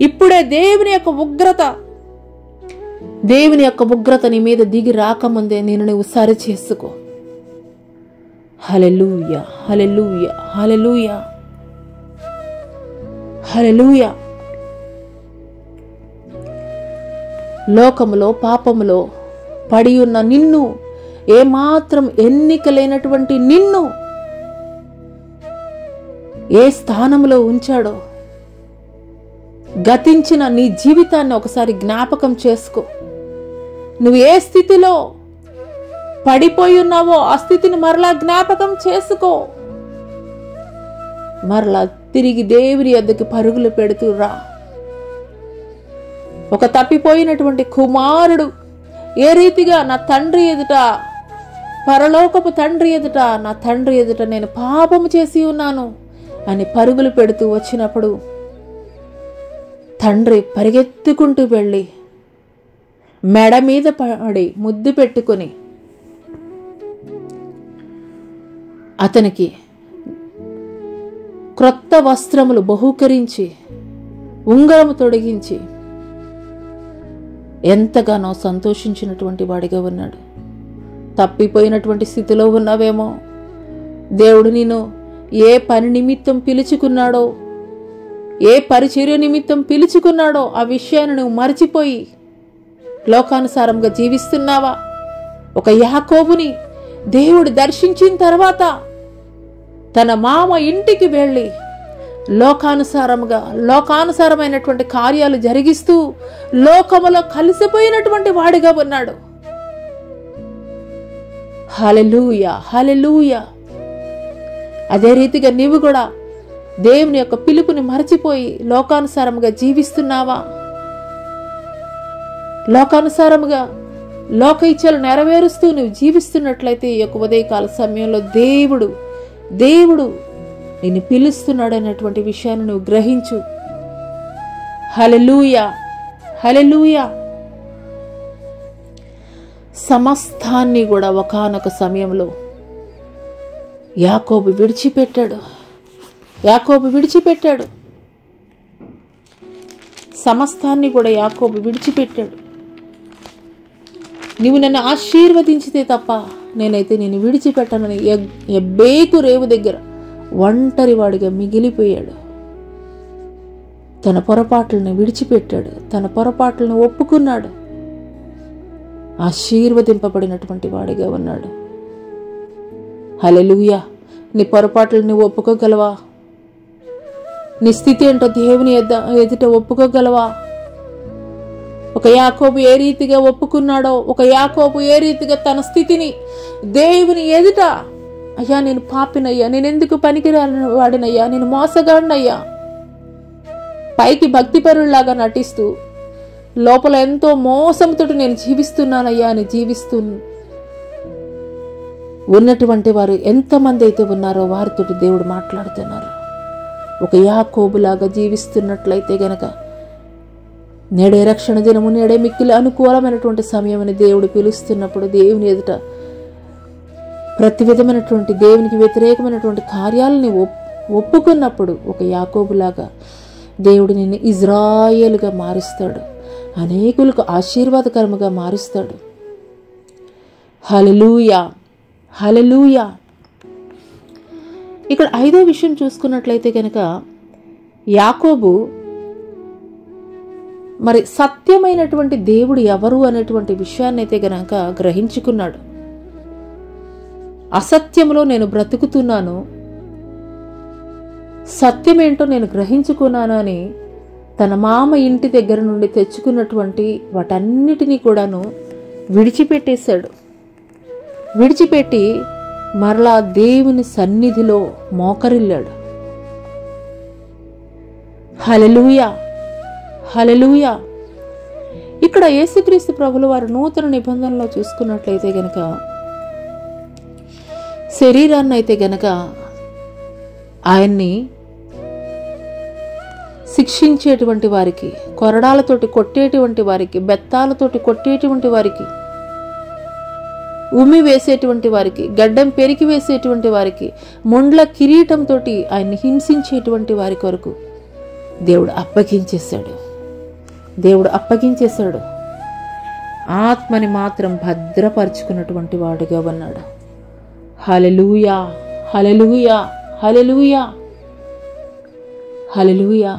ఇప్పుడే దేవుని యొక్క ఉగ్రత నీ మీద దిగి రాకముందే నేను నువ్వు సరి చేసుకో. హల్లెలూయా, హల్లెలూయా, హల్లెలూయా, హల్లెలూయా. లోకములో, పాపములో పడి ఉన్న నిన్ను, ఏమాత్రం ఎన్నిక లేనటువంటి నిన్ను ఏ స్థానంలో ఉంచాడో గతించిన నీ జీవితాన్ని ఒకసారి జ్ఞాపకం చేసుకో. నువ్వు ఏ స్థితిలో పడిపోయి ఉన్నావో ఆ స్థితిని మరలా జ్ఞాపకం చేసుకో. మరలా తిరిగి దేవుని యొద్దకు పరుగులు పెడుతూ రా. ఒక తప్పిపోయినటువంటి కుమారుడు ఏ రీతిగా నా తండ్రి ఎదుట, పరలోకపు తండ్రి ఎదుట, నా తండ్రి ఎదుట నేను పాపము చేసి ఉన్నాను అని పరుగులు పెడుతూ వచ్చినప్పుడు తండ్రి పరిగెత్తుకుంటూ వెళ్ళి మెడ మీద పడి ముద్దు పెట్టుకుని అతనికి క్రొత్త వస్త్రములు బహూకరించి ఉంగరము తొడిగించి ఎంతగానో సంతోషించినటువంటి వాడిగా ఉన్నాడు. తప్పిపోయినటువంటి స్థితిలో ఉన్నావేమో. దేవుడు నిన్ను ఏ పని నిమిత్తం పిలుచుకున్నాడో, ఏ పరిచర్య నిమిత్తం పిలుచుకున్నాడో ఆ విషయాన్ని నువ్వు మర్చిపోయి లోకానుసారంగా జీవిస్తున్నావా? ఒక యాకోబుని దేవుడు దర్శించిన తర్వాత తన మామ ఇంటికి వెళ్ళి లోకానుసారమైనటువంటి కార్యాలు జరిగిస్తూ లోకములో కలిసిపోయినటువంటి వాడిగా ఉన్నాడు. హల్లెలూయా, హల్లెలూయా. అదే రీతిగా నీవు కూడా దేవుని యొక్క పిలుపుని మరచిపోయి లోకానుసారముగా జీవిస్తున్నావా? లోకానుసారముగా లోక ఇచ్చలు నెరవేరుస్తూ నువ్వు జీవిస్తున్నట్లయితే ఈ యొక్క ఉదయకాల సమయంలో దేవుడు నిన్ను పిలుస్తున్నాడు అనేటువంటి విషయాన్ని నువ్వు గ్రహించు. హల్లెలూయా, హల్లెలూయా. సమస్తాన్ని కూడా ఒకానొక సమయంలో యాకోబు విడిచిపెట్టాడు. సమస్తాన్ని కూడా యాకోబు విడిచిపెట్టాడు. నువ్వు నన్ను ఆశీర్వదించితే తప్ప నేనైతే నేను విడిచిపెట్టనని ఎబ్బేకు రేవు దగ్గర ఒంటరి వాడిగా మిగిలిపోయాడు. తన పొరపాట్లను విడిచిపెట్టాడు, తన పొరపాట్లను ఒప్పుకున్నాడు. ఆశీర్వదింపబడినటువంటి వాడిగా ఉన్నాడు. హల్లెలూయా. నీ పొరపాట్లను నువ్వు ఒప్పుకోగలవా? నీ స్థితి ఏంటో దేవుని ఎదుట ఒప్పుకోగలవా? ఒక యాకోబు ఏ రీతిగా ఒప్పుకున్నాడో, ఒక యాకోబు ఏ రీతిగా తన స్థితిని దేవుని ఎదుట, అయ్యా నేను పాపినయ్యా, నేను ఎందుకు పనికిరాని వాడినయ్యా, నేను మోసగాడినయ్యా, పైకి భక్తిపరుల్లాగా నటిస్తూ లోపల ఎంతో మోసంతో నేను జీవిస్తున్నానయ్యా అని జీవిస్తూ ఉన్నటువంటి వారు ఎంతమంది అయితే ఉన్నారో వారితో దేవుడు మాట్లాడుతున్నారు. ఒక యాకోబులాగా జీవిస్తున్నట్లయితే గనక నేడే రక్షణ దినము, నేడే మిక్కిలి అనుకూలమైనటువంటి సమయం అని దేవుడు పిలుస్తున్నప్పుడు దేవుని ఎదుట ప్రతి విధమైనటువంటి దేవునికి వ్యతిరేకమైనటువంటి కార్యాలని ఒప్పుకున్నప్పుడు ఒక యాకోబులాగా దేవుడు నిన్ను ఇజ్రాయేలుగా మారుస్తాడు, అనేకులకు ఆశీర్వాదకరముగా మారుస్తాడు. హల్లెలూయా, హల్లెలూయా. ఇక్కడ 5వ విషయం చూసుకున్నట్లయితే కనుక యాకోబు మరి సత్యమైనటువంటి దేవుడు ఎవరు అనేటువంటి విషయాన్ని అయితే గనక గ్రహించుకున్నాడు. అసత్యంలో నేను బ్రతుకుతున్నాను, సత్యమేంటో నేను గ్రహించుకున్నాను అని తన మామ ఇంటి దగ్గర నుండి తెచ్చుకున్నటువంటి వాటన్నిటినీ కూడాను విడిచిపెట్టేశాడు. విడిచిపెట్టి మరలా దేవుని సన్నిధిలో మోకరిల్లాడు. హల్లెలూయా, హల్లెలూయా. ఇక్కడ యేసుక్రీస్తు ప్రభులు వారు నూతన నిబంధనలో చూసుకున్నట్లయితే గనక శరీరాన్ని అయితే గనక ఆయన్ని శిక్షించేటువంటి వారికి, కొరడాలతోటి కొట్టేటువంటి వారికి, బెత్తాలతోటి కొట్టేటువంటి వారికి, ఉమ్మి వేసేటువంటి వారికి, గడ్డం పెరికి వేసేటువంటి వారికి, ముండ్ల కిరీటంతో ఆయన్ని హింసించేటువంటి వారి కొరకు దేవుడు అప్పగించేశాడు. దేవుడు అప్పగించేశాడు. ఆత్మని మాత్రం భద్రపరుచుకున్నటువంటి వాడుగా ఉన్నాడు. హల్లెలూయా, హల్లెలూయా, హల్లెలూయా, హల్లెలూయా.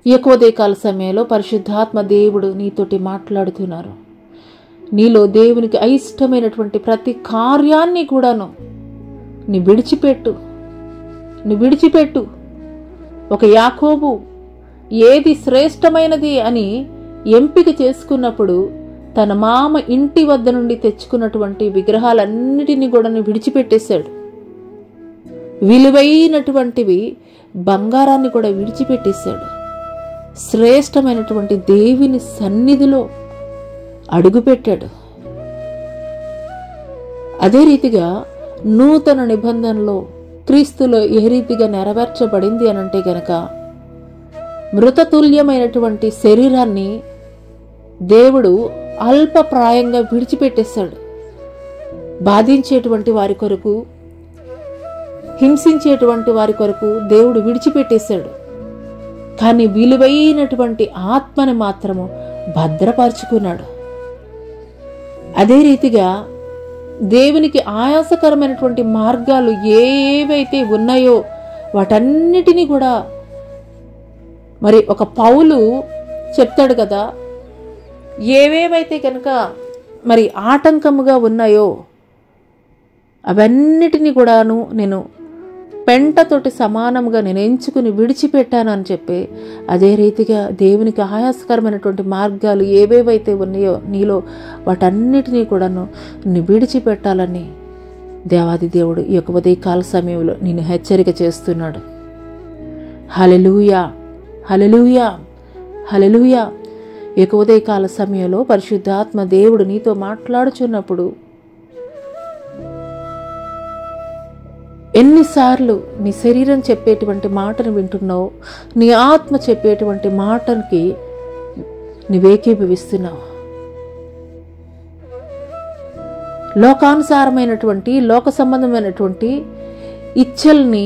ఈ యొక్క ఉదయకాల సమయంలో పరిశుద్ధాత్మ దేవుడు నీతోటి మాట్లాడుతున్నారు. నీలో దేవునికి అయిష్టమైనటువంటి ప్రతి కార్యాన్ని కూడాను నీ విడిచిపెట్టు. ఒక యాకోబు ఏది శ్రేష్టమైనది అని ఎంపిక చేసుకున్నప్పుడు తన మామ ఇంటి వద్ద నుండి తెచ్చుకున్నటువంటి విగ్రహాలన్నిటినీ కూడా విడిచిపెట్టేశాడు. విలువైనటువంటివి బంగారాన్ని కూడా విడిచిపెట్టేశాడు. శ్రేష్టమైనటువంటి దేవుని సన్నిధిలో అడుగుపెట్టాడు. అదే రీతిగా నూతన నిబంధనలో క్రీస్తులో ఏ రీతిగా నెరవేర్చబడింది అనంటే గనక మృతతుల్యమైనటువంటి శరీరాన్ని దేవుడు అల్పప్రాయంగా విడిచిపెట్టేశాడు. బాధించేటువంటి వారి కొరకు, హింసించేటువంటి వారి కొరకు దేవుడు విడిచిపెట్టేశాడు. కానీ విలువైనటువంటి ఆత్మని మాత్రము భద్రపరుచుకున్నాడు. అదే రీతిగా దేవునికి ఆయాసకరమైనటువంటి మార్గాలు ఏవైతే ఉన్నాయో వాటన్నిటినీ కూడా మరి ఒక పౌలు చెప్తాడు కదా, ఏవేవైతే కనుక మరి ఆటంకముగా ఉన్నాయో అవన్నిటినీ కూడాను నేను పెంటతోటి సమానంగా నేను ఎంచుకుని విడిచిపెట్టాను అని చెప్పి, అదే రీతిగా దేవునికి ఆయాసకరమైనటువంటి మార్గాలు ఏవేవైతే ఉన్నాయో నీలో వాటన్నిటినీ కూడాను నువ్వు విడిచిపెట్టాలని దేవాది దేవుడు ఈ యొక్క ఉదయకాల సమయంలో నిన్ను హెచ్చరిక చేస్తున్నాడు. హల్లెలూయా, హల్లెలూయా, హల్లెలూయా. ఈ యొక్క ఉదయకాల సమయంలో పరిశుద్ధాత్మ దేవుడు నీతో మాట్లాడుచున్నప్పుడు ఎన్నిసార్లు నీ శరీరం చెప్పేటువంటి మాటను వింటున్నావు, నీ ఆత్మ చెప్పేటువంటి మాటకి నువ్వేకీభవిస్తున్నావు. లోకానుసారమైనటువంటి లోక సంబంధమైనటువంటి ఇచ్చల్ని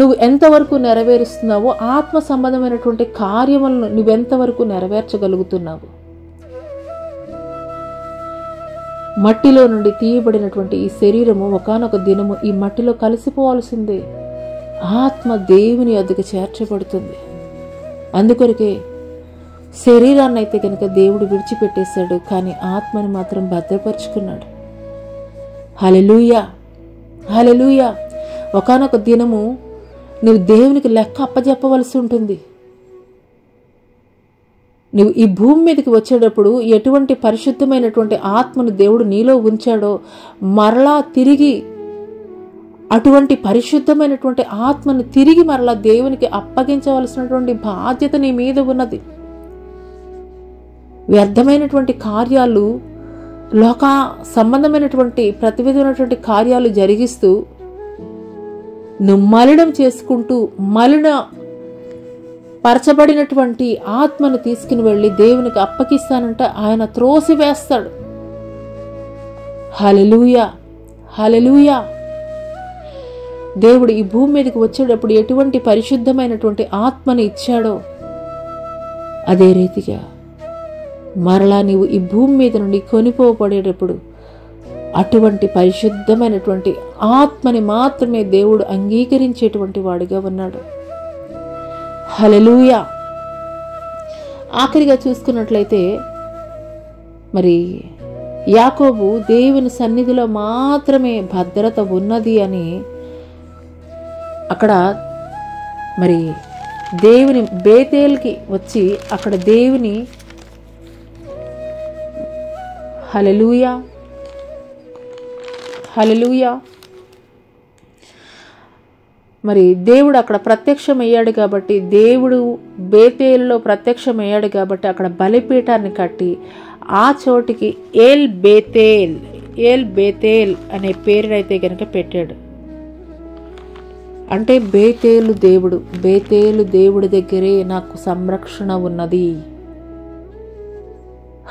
నువ్వు ఎంతవరకు నెరవేరుస్తున్నావో ఆత్మ సంబంధమైనటువంటి కార్యములను నువ్వెంతవరకు నెరవేర్చగలుగుతున్నావు. మట్టిలో నుండి తీయబడినటువంటి ఈ శరీరము ఒకానొక దినము ఈ మట్టిలో కలిసిపోవాల్సిందే. ఆత్మ దేవుని వద్దకు చేర్చబడుతుంది. అందుకొరకే శరీరాన్ని అయితే కనుక దేవుడు విడిచిపెట్టేశాడు, కానీ ఆత్మని మాత్రం భద్రపరుచుకున్నాడు. హల్లెలూయా, హల్లెలూయా. ఒకానొక దినము నువ్వు దేవునికి లెక్క అప్పజెప్పవలసి ఉంటుంది. నువ్వు ఈ భూమి మీదకి వచ్చేటప్పుడు ఎటువంటి పరిశుద్ధమైనటువంటి ఆత్మను దేవుడు నీలో ఉంచాడో మరలా తిరిగి అటువంటి పరిశుద్ధమైనటువంటి ఆత్మను తిరిగి మరలా దేవునికి అప్పగించవలసినటువంటి బాధ్యత నీ మీద ఉన్నది. వ్యర్థమైనటువంటి కార్యాలు, లోక సంబంధమైనటువంటి ప్రతివిధమైనటువంటి కార్యాలు జరిగిస్తూ నువ్వు మలినం చేసుకుంటూ మలిన పరచబడినటువంటి ఆత్మను తీసుకుని వెళ్ళి దేవునికి అప్పగిస్తానంటే ఆయన త్రోసివేస్తాడు. హల్లెలూయా, హల్లెలూయా. దేవుడు ఈ భూమి మీదకి వచ్చేటప్పుడు ఎటువంటి పరిశుద్ధమైనటువంటి ఆత్మని ఇచ్చాడో అదే రీతిగా మరలా నీవు ఈ భూమి మీద నుండి కొనిపోబడేటప్పుడు అటువంటి పరిశుద్ధమైనటువంటి ఆత్మని మాత్రమే దేవుడు అంగీకరించేటువంటి వాడిగా ఉన్నాడు. హల్లెలూయా. ఆఖరిగా చూసుకున్నట్లయితే మరి యాకోబు దేవుని సన్నిధిలో మాత్రమే భద్రత ఉన్నది అని అక్కడ మరి దేవుని బేతేల్కి వచ్చి అక్కడ దేవుని హల్లెలూయా, హల్లెలూయా, మరి దేవుడు అక్కడ ప్రత్యక్షమయ్యాడు కాబట్టి, దేవుడు బేతేలులో ప్రత్యక్షమయ్యాడు కాబట్టి అక్కడ బలిపీఠాన్ని కట్టి ఆ చోటికి ఏల్ బేతేల్ అనే పేరునైతే గనక పెట్టాడు. అంటే బేతేలు దేవుడి దగ్గరే నాకు సంరక్షణ ఉన్నది.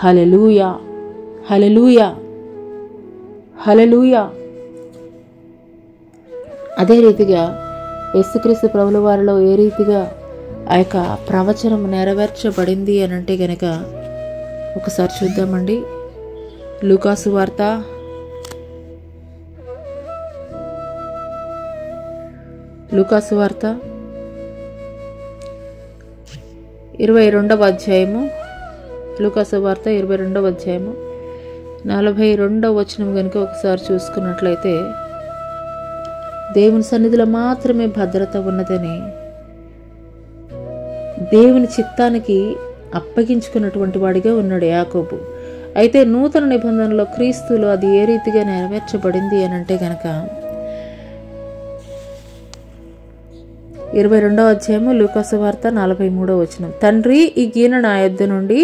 హల్లెలూయా, హల్లెలూయా, హల్లెలూయా. అదే రీతిగా యేసుక్రీస్తు ప్రభుల వారిలో ఏ రీతిగా ఆ యొక్క ప్రవచనం నెరవేర్చబడింది అని అంటే గనక ఒకసారి చూద్దామండి. లూకాసు వార్త 22వ అధ్యాయము, లూకాసు వార్త 22వ అధ్యాయము 42వ వచనం కనుక ఒకసారి చూసుకున్నట్లయితే, దేవుని సన్నిధిలో మాత్రమే భద్రత ఉన్నదని దేవుని చిత్తానికి అప్పగించుకున్నటువంటి వాడిగా ఉన్నాడు యాకోబు. అయితే నూతన నిబంధనలో క్రీస్తులో అది ఏ రీతిగా నెరవేర్చబడింది అని అంటే గనక 22వ అధ్యాయము లూకాసు వార్త 43వ వచనం, తండ్రి ఈ గీన నా యొద్ద నుండి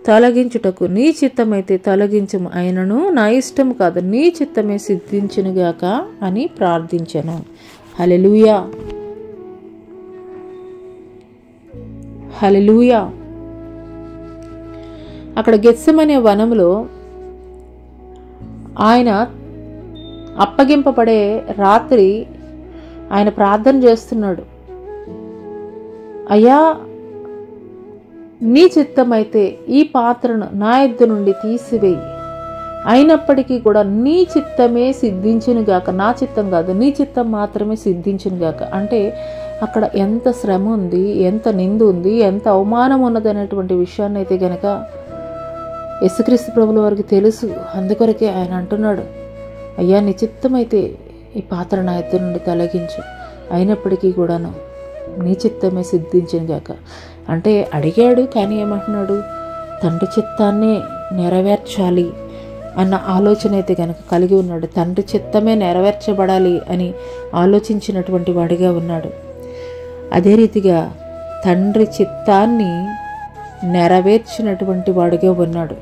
తొలగించుటకు నీ చిత్తమైతే తొలగించుము, అయినను నా ఇష్టం కాదు నీ చిత్తమే సిద్ధించునుగాక అని ప్రార్థించెను. హల్లెలూయా, హల్లెలూయా. అక్కడ గెత్సెమనే వనములో ఆయన అప్పగింపబడే రాత్రి ఆయన ప్రార్థన చేస్తున్నాడు. అయ్యా నీ చిత్తమైతే ఈ పాత్రను నా యొద్ద నుండి తీసివేయి, అయినప్పటికీ కూడా నీ చిత్తమే సిద్ధించునుగాక, నా చిత్తం కాదు నీ చిత్తం మాత్రమే సిద్ధించునుగాక. అంటే అక్కడ ఎంత శ్రమ ఉంది, ఎంత నింద ఉంది, ఎంత అవమానం ఉన్నది అనేటువంటి విషయాన్ని అయితే గనక యేసుక్రీస్తు ప్రభుల వారికి తెలుసు. అందుకొరకే ఆయన అంటున్నాడు, అయ్యా నీ చిత్తమైతే ఈ పాత్ర నా యొద్ద నుండి తొలగించు, అయినప్పటికీ కూడాను నీ చిత్తమే సిద్ధించునుగాక. అంటే అడిగాడు, కానీ ఏమంటున్నాడు, తండ్రి చిత్తాన్నే నెరవేర్చాలి అన్న ఆలోచన అయితే కనుక కలిగి ఉన్నాడు. తండ్రి చిత్తమే నెరవేర్చబడాలి అని ఆలోచించినటువంటి వాడిగా ఉన్నాడు. అదే రీతిగా తండ్రి చిత్తాన్ని నెరవేర్చినటువంటి వాడిగా ఉన్నాడు.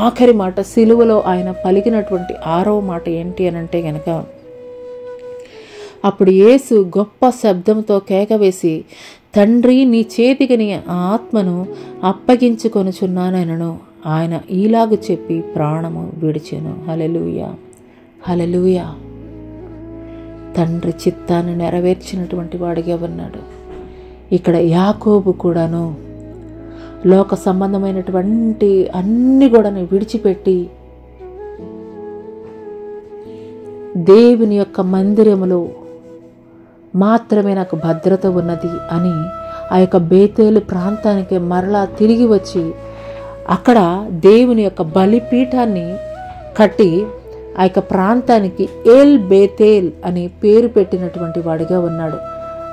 ఆఖరి మాట సిలువలో ఆయన పలికినటువంటి 6వ మాట ఏంటి అని అంటే గనక, అప్పుడు యేసు గొప్ప శబ్దంతో కేక వేసి, తండ్రి నీ చేతికి నీ ఆత్మను అప్పగించుకొనుచున్నానను ఆయన ఈలాగు చెప్పి ప్రాణము విడిచెను. హల్లెలూయా, హల్లెలూయా. తండ్రి చిత్తాన్ని నెరవేర్చినటువంటి వాడిగా ఉన్నాడు. ఇక్కడ యాకోబు కూడాను లోక సంబంధమైనటువంటి అన్ని కూడా విడిచిపెట్టి దేవుని యొక్క మందిరములో మాత్రమే నాకు భద్రత ఉన్నది అని ఆ యొక్క బేతేలు ప్రాంతానికి మరలా తిరిగి వచ్చి అక్కడ దేవుని యొక్క బలిపీఠాన్ని కట్టి ఆ యొక్క ప్రాంతానికి ఏల్ బేతేల్ అని పేరు పెట్టినటువంటి వాడిగా ఉన్నాడు.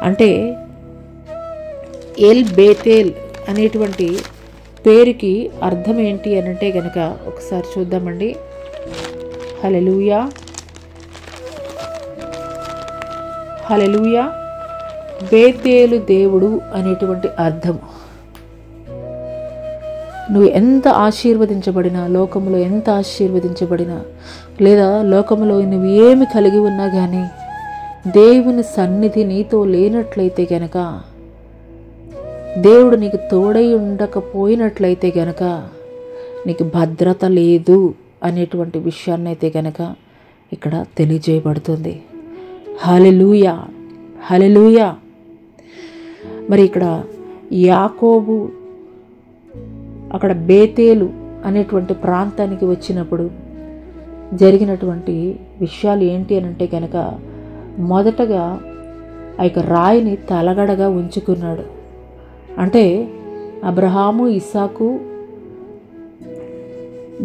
అంటే ఏల్ బేతేల్ అనేటువంటి పేరుకి అర్థం ఏంటి అనంటే గనక ఒకసారి చూద్దామండి. హల్లెలూయా, హల్లెలూయా. బేతేలు దేవుడు అనేటువంటి అర్థం. నువ్వు ఎంత ఆశీర్వదించబడినా, లోకంలో ఎంత ఆశీర్వదించబడినా, లేదా లోకంలో నువ్వు ఏమి కలిగి ఉన్నా కానీ దేవుని సన్నిధి నీతో లేనట్లయితే గనక, దేవుడు నీకు తోడై ఉండకపోయినట్లయితే గనక నీకు భద్రత లేదు అనేటువంటి విషయాన్ని అయితే గనక ఇక్కడ తెలియజేయబడుతుంది. హల్లెలూయా, హల్లెలూయా. మరి ఇక్కడ యాకోబు అక్కడ బేతేలు అనేటువంటి ప్రాంతానికి వచ్చినప్పుడు జరిగినటువంటి విషయాలు ఏంటి అని అంటే కనుక, మొదటగా ఆ యొక్క రాయిని తలగడగా ఉంచుకున్నాడు. అంటే అబ్రహాము, ఇస్సాకు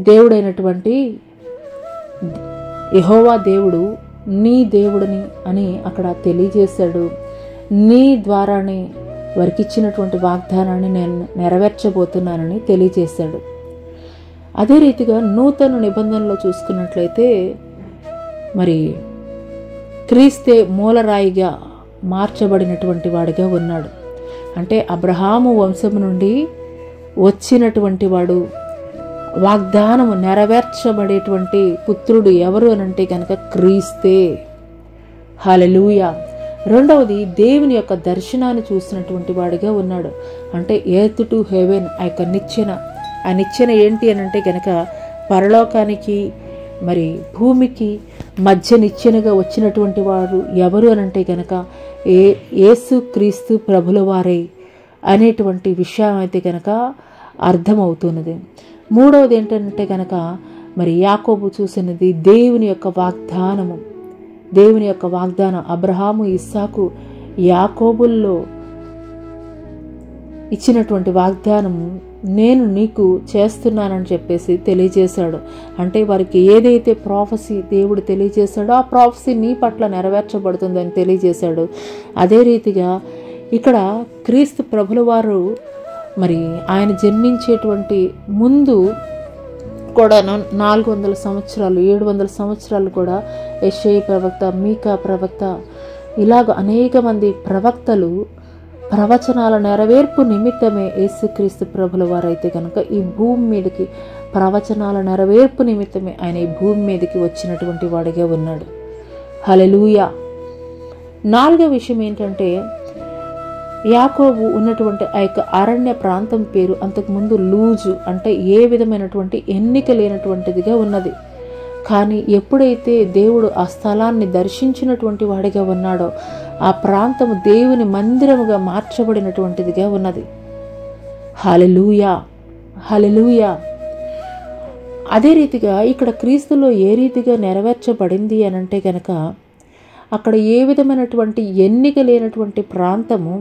దేవుడైనటువంటి యెహోవా దేవుడు నీ దేవుడిని అని అక్కడ తెలియజేశాడు. నీ ద్వారానే వారికి ఇచ్చినటువంటి వాగ్దానాన్ని నేను నెరవేర్చబోతున్నానని తెలియజేశాడు. అదే రీతిగా నూతన నిబంధనలో చూసుకున్నట్లయితే మరి క్రీస్తే మూలరాయిగా మార్చబడినటువంటి వాడిగా ఉన్నాడు. అంటే అబ్రహాము వంశము నుండి వచ్చినటువంటి వాడు, వాగ్దానము నెరవేర్చబడేటువంటి పుత్రుడు ఎవరు అనంటే కనుక క్రీస్తే. హల్లెలూయా. రెండవది, దేవుని యొక్క దర్శనాన్ని చూసినటువంటి వాడిగా ఉన్నాడు. అంటే ఎర్త్ టు హెవెన్, ఆ యొక్క నిచ్చెన. ఆ నిచ్చెన ఏంటి అని అంటే కనుక పరలోకానికి మరి భూమికి మధ్య నిచ్చెనగా వచ్చినటువంటి వారు ఎవరు అనంటే కనుక యేసు క్రీస్తు ప్రభుల వారే అనేటువంటి విషయం అయితే కనుక అర్థమవుతున్నది. మూడవది ఏంటంటే కనుక మరి యాకోబు చూసినది దేవుని యొక్క వాగ్దానము. దేవుని యొక్క వాగ్దానం అబ్రహాము, ఇస్సాకు, యాకోబుల్లో ఇచ్చినటువంటి వాగ్దానము నేను నీకు చేస్తున్నానని చెప్పేసి తెలియజేశాడు. అంటే వారికి ఏదైతే ప్రాఫెసీ దేవుడు తెలియజేశాడో ఆ ప్రాఫెసీ నీ పట్ల నెరవేర్చబడుతుందని తెలియజేశాడు. అదే రీతిగా ఇక్కడ క్రీస్తు ప్రభుల వారు మరి ఆయన జన్మించేటువంటి ముందు కూడా 400 సంవత్సరాలు 700 సంవత్సరాలు కూడా యెషయా ప్రవక్త, మీకా ప్రవక్త, ఇలాగ అనేక మంది ప్రవక్తలు ప్రవచనాల నెరవేర్పు నిమిత్తమే యేసుక్రీస్తు ప్రభుల వారైతే కనుక ఈ భూమి మీదకి ప్రవచనాల నెరవేర్పు నిమిత్తమే ఆయన ఈ భూమి మీదకి వచ్చినటువంటి వాడిగా ఉన్నాడు. హల్లెలూయా. నాలుగో విషయం ఏంటంటే యాకోబు ఉన్నటువంటి ఆ యొక్క అరణ్య ప్రాంతం పేరు అంతకుముందు లూజు, అంటే ఏ విధమైనటువంటి ఎన్నిక లేనటువంటిదిగా ఉన్నది. కానీ ఎప్పుడైతే దేవుడు ఆ స్థలాన్ని దర్శించినటువంటి వాడిగా ఉన్నాడో ఆ ప్రాంతము దేవుని మందిరముగా మార్చబడినటువంటిదిగా ఉన్నది. హల్లెలూయా, హల్లెలూయా. అదే రీతిగా ఇక్కడ క్రీస్తులో ఏ రీతిగా నెరవేర్చబడింది అని అంటే కనుక అక్కడ ఏ విధమైనటువంటి ఎన్నిక లేనటువంటి ప్రాంతము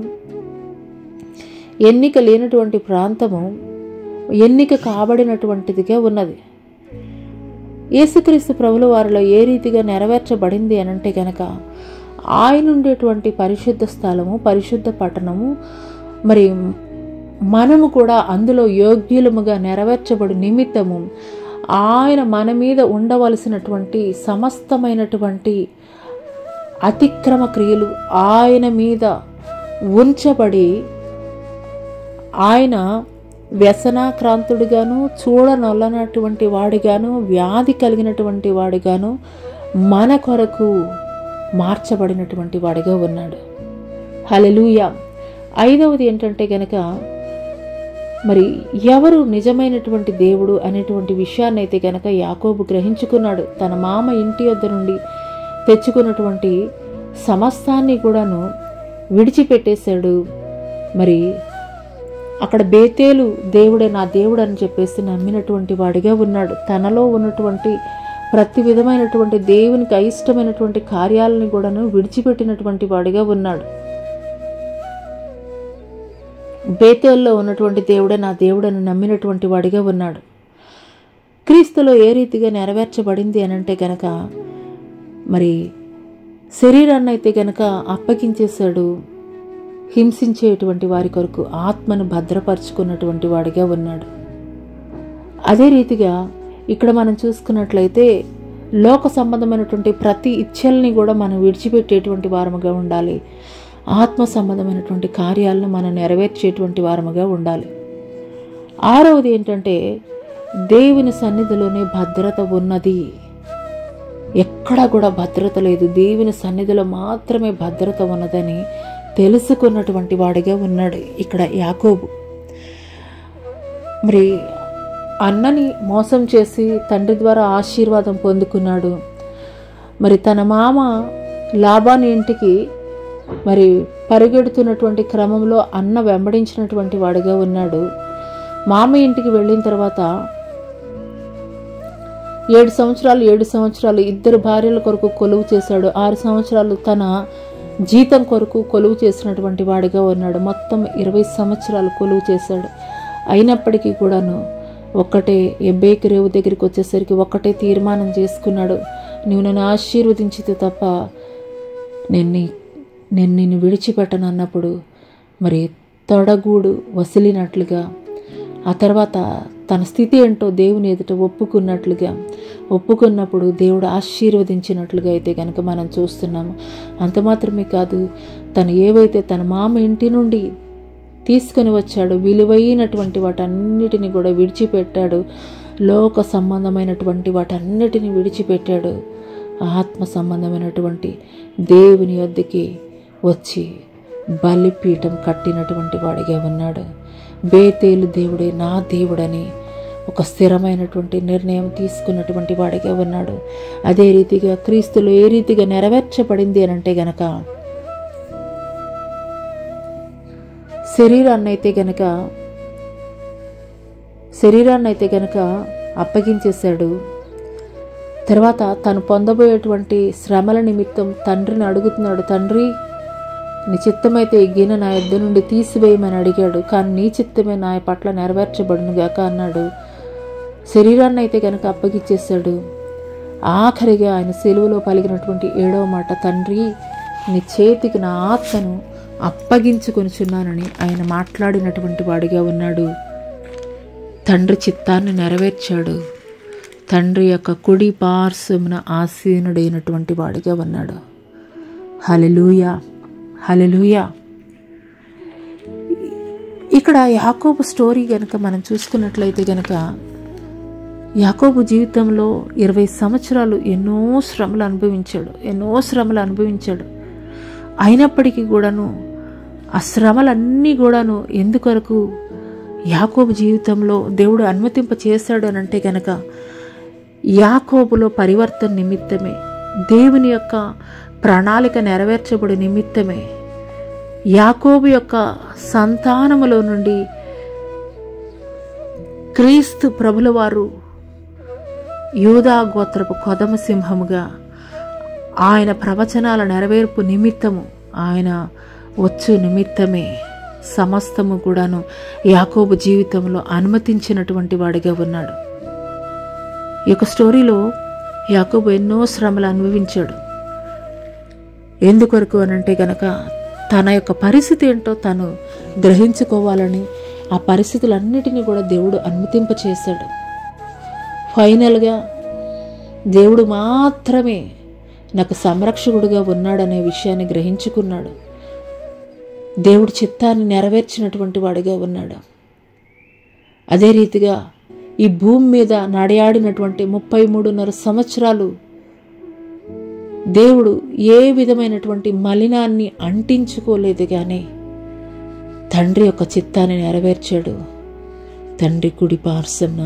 ఎన్నిక కాబడినటువంటిదిగా ఉన్నది. యేసుక్రీస్తు ప్రభుల వారిలో ఏ రీతిగా నెరవేర్చబడింది అని అంటే కనుక ఆయన ఉండేటువంటి పరిశుద్ధ స్థలము, పరిశుద్ధ పట్టణము, మరి మనము కూడా అందులో యోగ్యులముగా నెరవేర్చబడి నిమిత్తము ఆయన మన మీద ఉండవలసినటువంటి సమస్తమైనటువంటి అతిక్రమ క్రియలు ఆయన మీద ఉంచబడి ఆయన వ్యసనాక్రాంతుడిగాను, చూడనొల్లనటువంటి వాడిగాను, వ్యాధి కలిగినటువంటి వాడిగాను మన కొరకు మార్చబడినటువంటి వాడిగా ఉన్నాడు. హల్లెలూయా. ఐదవది ఏంటంటే కనుక మరి ఎవరు నిజమైనటువంటి దేవుడు అనేటువంటి విషయాన్ని అయితే కనుక యాకోబు గ్రహించుకున్నాడు. తన మామ ఇంటి వద్ద నుండి తెచ్చుకున్నటువంటి సమస్తాన్ని కూడాను విడిచిపెట్టేశాడు. మరి అక్కడ బేతేలు దేవుడే నా దేవుడు అని చెప్పేసి నమ్మినటువంటి వాడిగా ఉన్నాడు. తనలో ఉన్నటువంటి ప్రతి విధమైనటువంటి దేవునికి అయిష్టమైనటువంటి కార్యాలను కూడాను విడిచిపెట్టినటువంటి వాడిగా ఉన్నాడు. బేతేల్లో ఉన్నటువంటి దేవుడే నా దేవుడు అని నమ్మినటువంటి వాడిగా ఉన్నాడు. క్రీస్తులో ఏ రీతిగా నెరవేర్చబడింది అని అంటే కనుక మరి శరీరాన్ని అయితే కనుక అప్పగించేశాడు. హింసించేటువంటి వారి కొరకు ఆత్మను భద్రపరుచుకున్నటువంటి వాడిగా ఉన్నాడు. అదే రీతిగా ఇక్కడ మనం చూసుకున్నట్లయితే లోక సంబంధమైనటువంటి ప్రతి ఇచ్చల్ని కూడా మనం విడిచిపెట్టేటువంటి వారముగా ఉండాలి. ఆత్మ సంబంధమైనటువంటి కార్యాలను మనం నెరవేర్చేటువంటి వారముగా ఉండాలి. 6వది ఏంటంటే దేవుని సన్నిధిలోనే భద్రత ఉన్నది. ఎక్కడా కూడా భద్రత లేదు, దేవుని సన్నిధిలో మాత్రమే భద్రత ఉన్నదని తెలుసుకున్నటువంటి వాడిగా ఉన్నాడు ఇక్కడ యాకోబు. మరి అన్నని మోసం చేసి తండ్రి ద్వారా ఆశీర్వాదం పొందుకున్నాడు. మరి తన మామ లాబాను ఇంటికి మరి పరిగెడుతున్నటువంటి క్రమంలో అన్న వెంబడించినటువంటి వాడిగా ఉన్నాడు. మామ ఇంటికి వెళ్ళిన తర్వాత 7 సంవత్సరాలు 2 భార్యల కొరకు కొలువు చేశాడు. 6 సంవత్సరాలు తన జీతం కొరకు కొలువు చేసినటువంటి వాడిగా ఉన్నాడు. మొత్తం 20 సంవత్సరాలు కొలువు చేశాడు. అయినప్పటికీ కూడాను ఒక్కటే ఎబ్బేకి రేవు దగ్గరికి వచ్చేసరికి ఒక్కటే తీర్మానం చేసుకున్నాడు, నువ్వు నన్ను ఆశీర్వదించితే తప్ప నేను నిన్ను విడిచిపెట్టను అన్నప్పుడు మరి తొడగూడు వసిలినట్లుగా, ఆ తర్వాత తన స్థితి ఏంటో దేవుని ఎదుట ఒప్పుకున్నప్పుడు దేవుడు ఆశీర్వదించినట్లుగా అయితే కనుక మనం చూస్తున్నాము. అంత మాత్రమే కాదు, తను ఏవైతే తన మామ ఇంటి నుండి తీసుకొని వచ్చాడు విలువైనటువంటి వాటన్నిటిని కూడా విడిచిపెట్టాడు. లోక సంబంధమైనటువంటి వాటన్నిటిని విడిచిపెట్టాడు. ఆత్మ సంబంధమైనటువంటి దేవుని యొద్దకి వచ్చి బలిపీఠం కట్టినటువంటి వాడిగా ఉన్నాడు. బేతేలు దేవుడే నా దేవుడని ఒక స్థిరమైనటువంటి నిర్ణయం తీసుకున్నటువంటి వాడిగా ఉన్నాడు. అదే రీతిగా క్రీస్తులో ఏ రీతిగా నెరవేర్చబడింది అని అంటే గనక శరీరాన్ని అయితే గనక అప్పగించేశాడు. తర్వాత తను పొందబోయేటువంటి శ్రమల నిమిత్తం తండ్రిని అడుగుతున్నాడు, తండ్రి నీ చిత్తమైతే ఈ గిన్నె నా యొద్ద నుండి తీసివేయమని అడిగాడు. కానీ నీ చిత్తమే నా పట్ల నెరవేర్చబడునుగాక అన్నాడు. శరీరాన్ని అయితే కనుక అప్పగించేశాడు. ఆఖరిగా ఆయన సెలువులో పలికినటువంటి 7వ మాట, తండ్రి నీ చేతికి నా ఆత్మను అప్పగించుకొనిచున్నానని ఆయన మాట్లాడినటువంటి వాడిగా ఉన్నాడు. తండ్రి చిత్తాన్ని నెరవేర్చాడు. తండ్రి యొక్క కుడి పార్శ్వమున ఆసీనుడైనటువంటి వాడిగా ఉన్నాడు. హల్లెలూయా, హల్లెలూయా. ఇక్కడ యాకోబు స్టోరీ కనుక మనం చూసుకున్నట్లయితే కనుక యాకోబు జీవితంలో 20 సంవత్సరాలు ఎన్నో శ్రమలు అనుభవించాడు. అయినప్పటికీ కూడాను ఆ శ్రమలన్నీ కూడాను ఎందుకొరకు యాకోబు జీవితంలో దేవుడు అనుమతింప చేశాడు అని అంటే కనుక యాకోబులో పరివర్తన నిమిత్తమే, దేవుని యొక్క ప్రణాళిక నెరవేర్చబడి నిమిత్తమే, యాకోబు యొక్క సంతానములో నుండి క్రీస్తు ప్రభుల వారు యూదా గోత్రపు కొదమ సింహముగా ఆయన ప్రవచనాల నెరవేర్పు నిమిత్తము, ఆయన వచ్చు నిమిత్తమే సమస్తము కూడాను యాకోబు జీవితంలో అనుమతించినటువంటి వాడిగా ఉన్నాడు. ఈ యొక్క స్టోరీలో యాకోబు ఎన్నో శ్రమలు అనుభవించాడు. ఎందుకొరకు అనంటే గనక తన యొక్క పరిస్థితి ఏంటో తను గ్రహించుకోవాలని ఆ పరిస్థితులన్నిటినీ కూడా దేవుడు అనుమతింపచేశాడు. ఫైనల్గా దేవుడు మాత్రమే నాకు సంరక్షకుడుగా ఉన్నాడనే విషయాన్ని గ్రహించుకున్నాడు. దేవుడి చిత్తాన్ని నెరవేర్చినటువంటి వాడిగా ఉన్నాడు. అదే రీతిగా ఈ భూమి మీద నడయాడినటువంటి 33.5 సంవత్సరాలు దేవుడు ఏ విధమైనటువంటి మలినాన్ని అంటించుకోలేదు, కానీ తండ్రి యొక్క చిత్తాన్ని నెరవేర్చాడు. తండ్రి కుడి పార్శ్వమున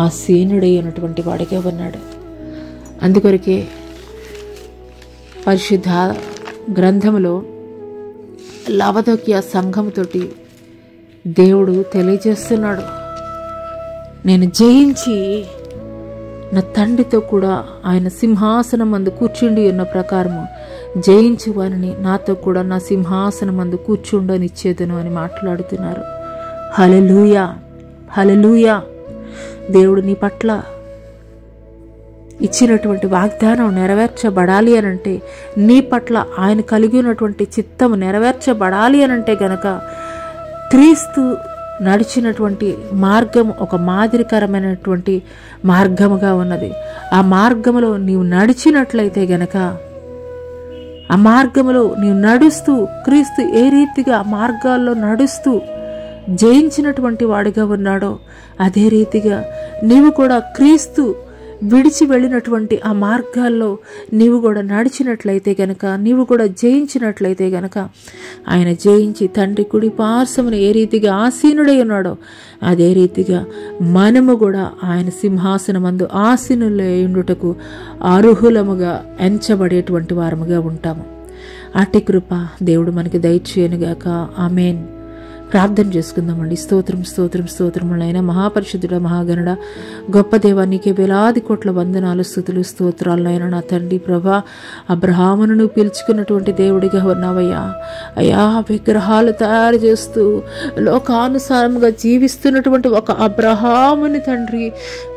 ఆసీనుడైనటువంటి వాడిగా ఉన్నాడు. అందుకొరకే పరిశుద్ధ గ్రంథములో లవదోకియా సంఘముతోటి దేవుడు తెలియజేస్తున్నాడు, నేను జయించి నా తండ్రితో కూడా ఆయన సింహాసనం మందు కూర్చుండి ఉన్న ప్రకారము జయించి వారిని నాతో కూడా నా సింహాసనం మందు కూర్చుండనిచ్చేదను అని మాట్లాడుతున్నారు. హల్లెలూయా, హల్లెలూయా. దేవుడు నీ పట్ల ఇచ్చినటువంటి వాగ్దానం నెరవేర్చబడాలి అనంటే, నీ పట్ల ఆయన కలిగి ఉన్నటువంటి చిత్తము నెరవేర్చబడాలి అనంటే గనక క్రీస్తు నడిచినటువంటి మార్గం ఒక మాదిరికరమైనటువంటి మార్గముగా ఉన్నది. ఆ మార్గములో నీవు నడిచినట్లయితే గనక, ఆ మార్గములో నీవు నడుస్తూ క్రీస్తు ఏ రీతిగా మార్గాల్లో నడుస్తూ జయించినటువంటి వాడిగా ఉన్నాడో అదే రీతిగా నీవు కూడా క్రీస్తు విడిచి వెళ్ళినటువంటి ఆ మార్గాల్లో నీవు కూడా నడిచినట్లయితే గనక, నీవు కూడా జయించినట్లయితే గనక, ఆయన జయించి తండ్రి కుడి పార్శ్వమున ఏ రీతిగా ఆసీనుడై ఉన్నాడో అదే రీతిగా మనము కూడా ఆయన సింహాసనమందు ఆసీనులై ఉండుటకు అర్హులముగా ఎంచబడేటువంటి వారముగా ఉంటాము. అట్టి కృప దేవుడు మనకి దయచేయనుగాక. ఆమేన్. ప్రార్థన చేసుకుందామండి. స్తోత్రం స్తోత్రం స్తోత్రములైన మహాపరిశుద్ధుడ, మహాగణుడ, గొప్ప దేవా, నీకే వేలాది కోట్ల వందనాలు, స్తుతులు, స్తోత్రాలైనా నా తండ్రి ప్రభా. అబ్రహామును పిలుచుకున్నటువంటి దేవుడిగా ఉన్నావయ్యా. అయ్యా, విగ్రహాలు తయారు చేస్తూ లోకానుసారంగా జీవిస్తున్నటువంటి ఒక అబ్రహాముని తండ్రి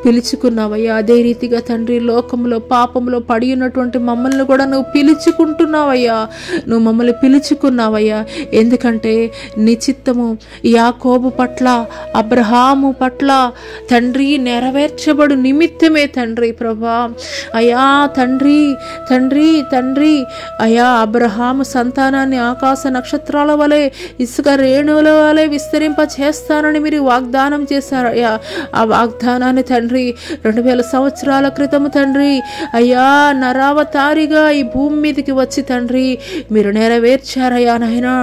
పిలుచుకున్నావయ్యా. అదే రీతిగా తండ్రి లోకంలో పాపంలో పడి ఉన్నటువంటి మమ్మల్ని కూడా నువ్వు పిలుచుకుంటున్నావయ్యా. నువ్వు మమ్మల్ని పిలుచుకున్నావయ్యా. ఎందుకంటే నీ చిత్తము యాకోబు పట్ల, అబ్రహాము పట్ల తండ్రి నెరవేర్చబడు నిమిత్తమే తండ్రి ప్రభా. అయ్యా తండ్రి తండ్రి తండ్రి అయ్యా, అబ్రహాము సంతానాన్ని ఆకాశ నక్షత్రాల వలె, ఇసుక రేణువుల వలె విస్తరింప చేస్తానని మీరు వాగ్దానం చేశారు అయ్యా. ఆ వాగ్దానాన్ని తండ్రి 2000 సంవత్సరాల క్రితము తండ్రి అయ్యా నరావతారిగా ఈ భూమి మీదకి వచ్చి తండ్రి మీరు నెరవేర్చారయ్యా. నాయనా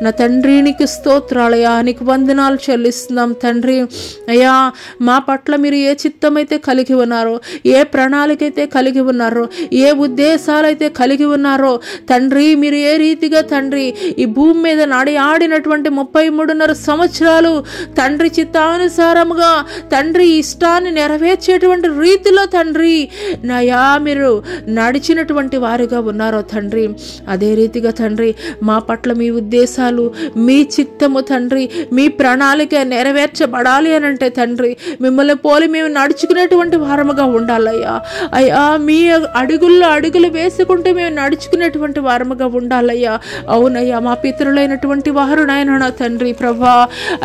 నా తండ్రి నీకు స్తోత్రాలయ్యా, నీకు వందనాలు చెల్లిస్తున్నాం తండ్రి. అయ్యా, మా పట్ల మీరు ఏ చిత్తమైతే కలిగి ఉన్నారో, ఏ ప్రణాళిక అయితే కలిగి ఉన్నారో, ఏ ఉద్దేశాలైతే కలిగి ఉన్నారో తండ్రి, మీరు ఏ రీతిగా తండ్రి ఈ భూమి మీద ఆడినటువంటి 33.5 సంవత్సరాలు తండ్రి చిత్తానుసారముగా తండ్రి ఇష్టాన్ని నెరవేర్చేటువంటి రీతిలో తండ్రి నయా మీరు నడిచినటువంటి వారిగా ఉన్నారో తండ్రి, అదే రీతిగా తండ్రి మా పట్ల మీ ఉద్దేశాలు, మీ చిత్తము తండ్రి, మీ ప్రణాళిక నెరవేర్చబడాలి అని అంటే తండ్రి మిమ్మల్ని పోలి మేము నడుచుకునేటువంటి వారముగా ఉండాలయ్యా. అయ్యా, మీ అడుగులు వేసుకుంటూ మేము నడుచుకునేటువంటి వారముగా ఉండాలయ్యా. అవునయ్యా, మా పితరులైనటువంటి వారు నాయన నా తండ్రి ప్రభా.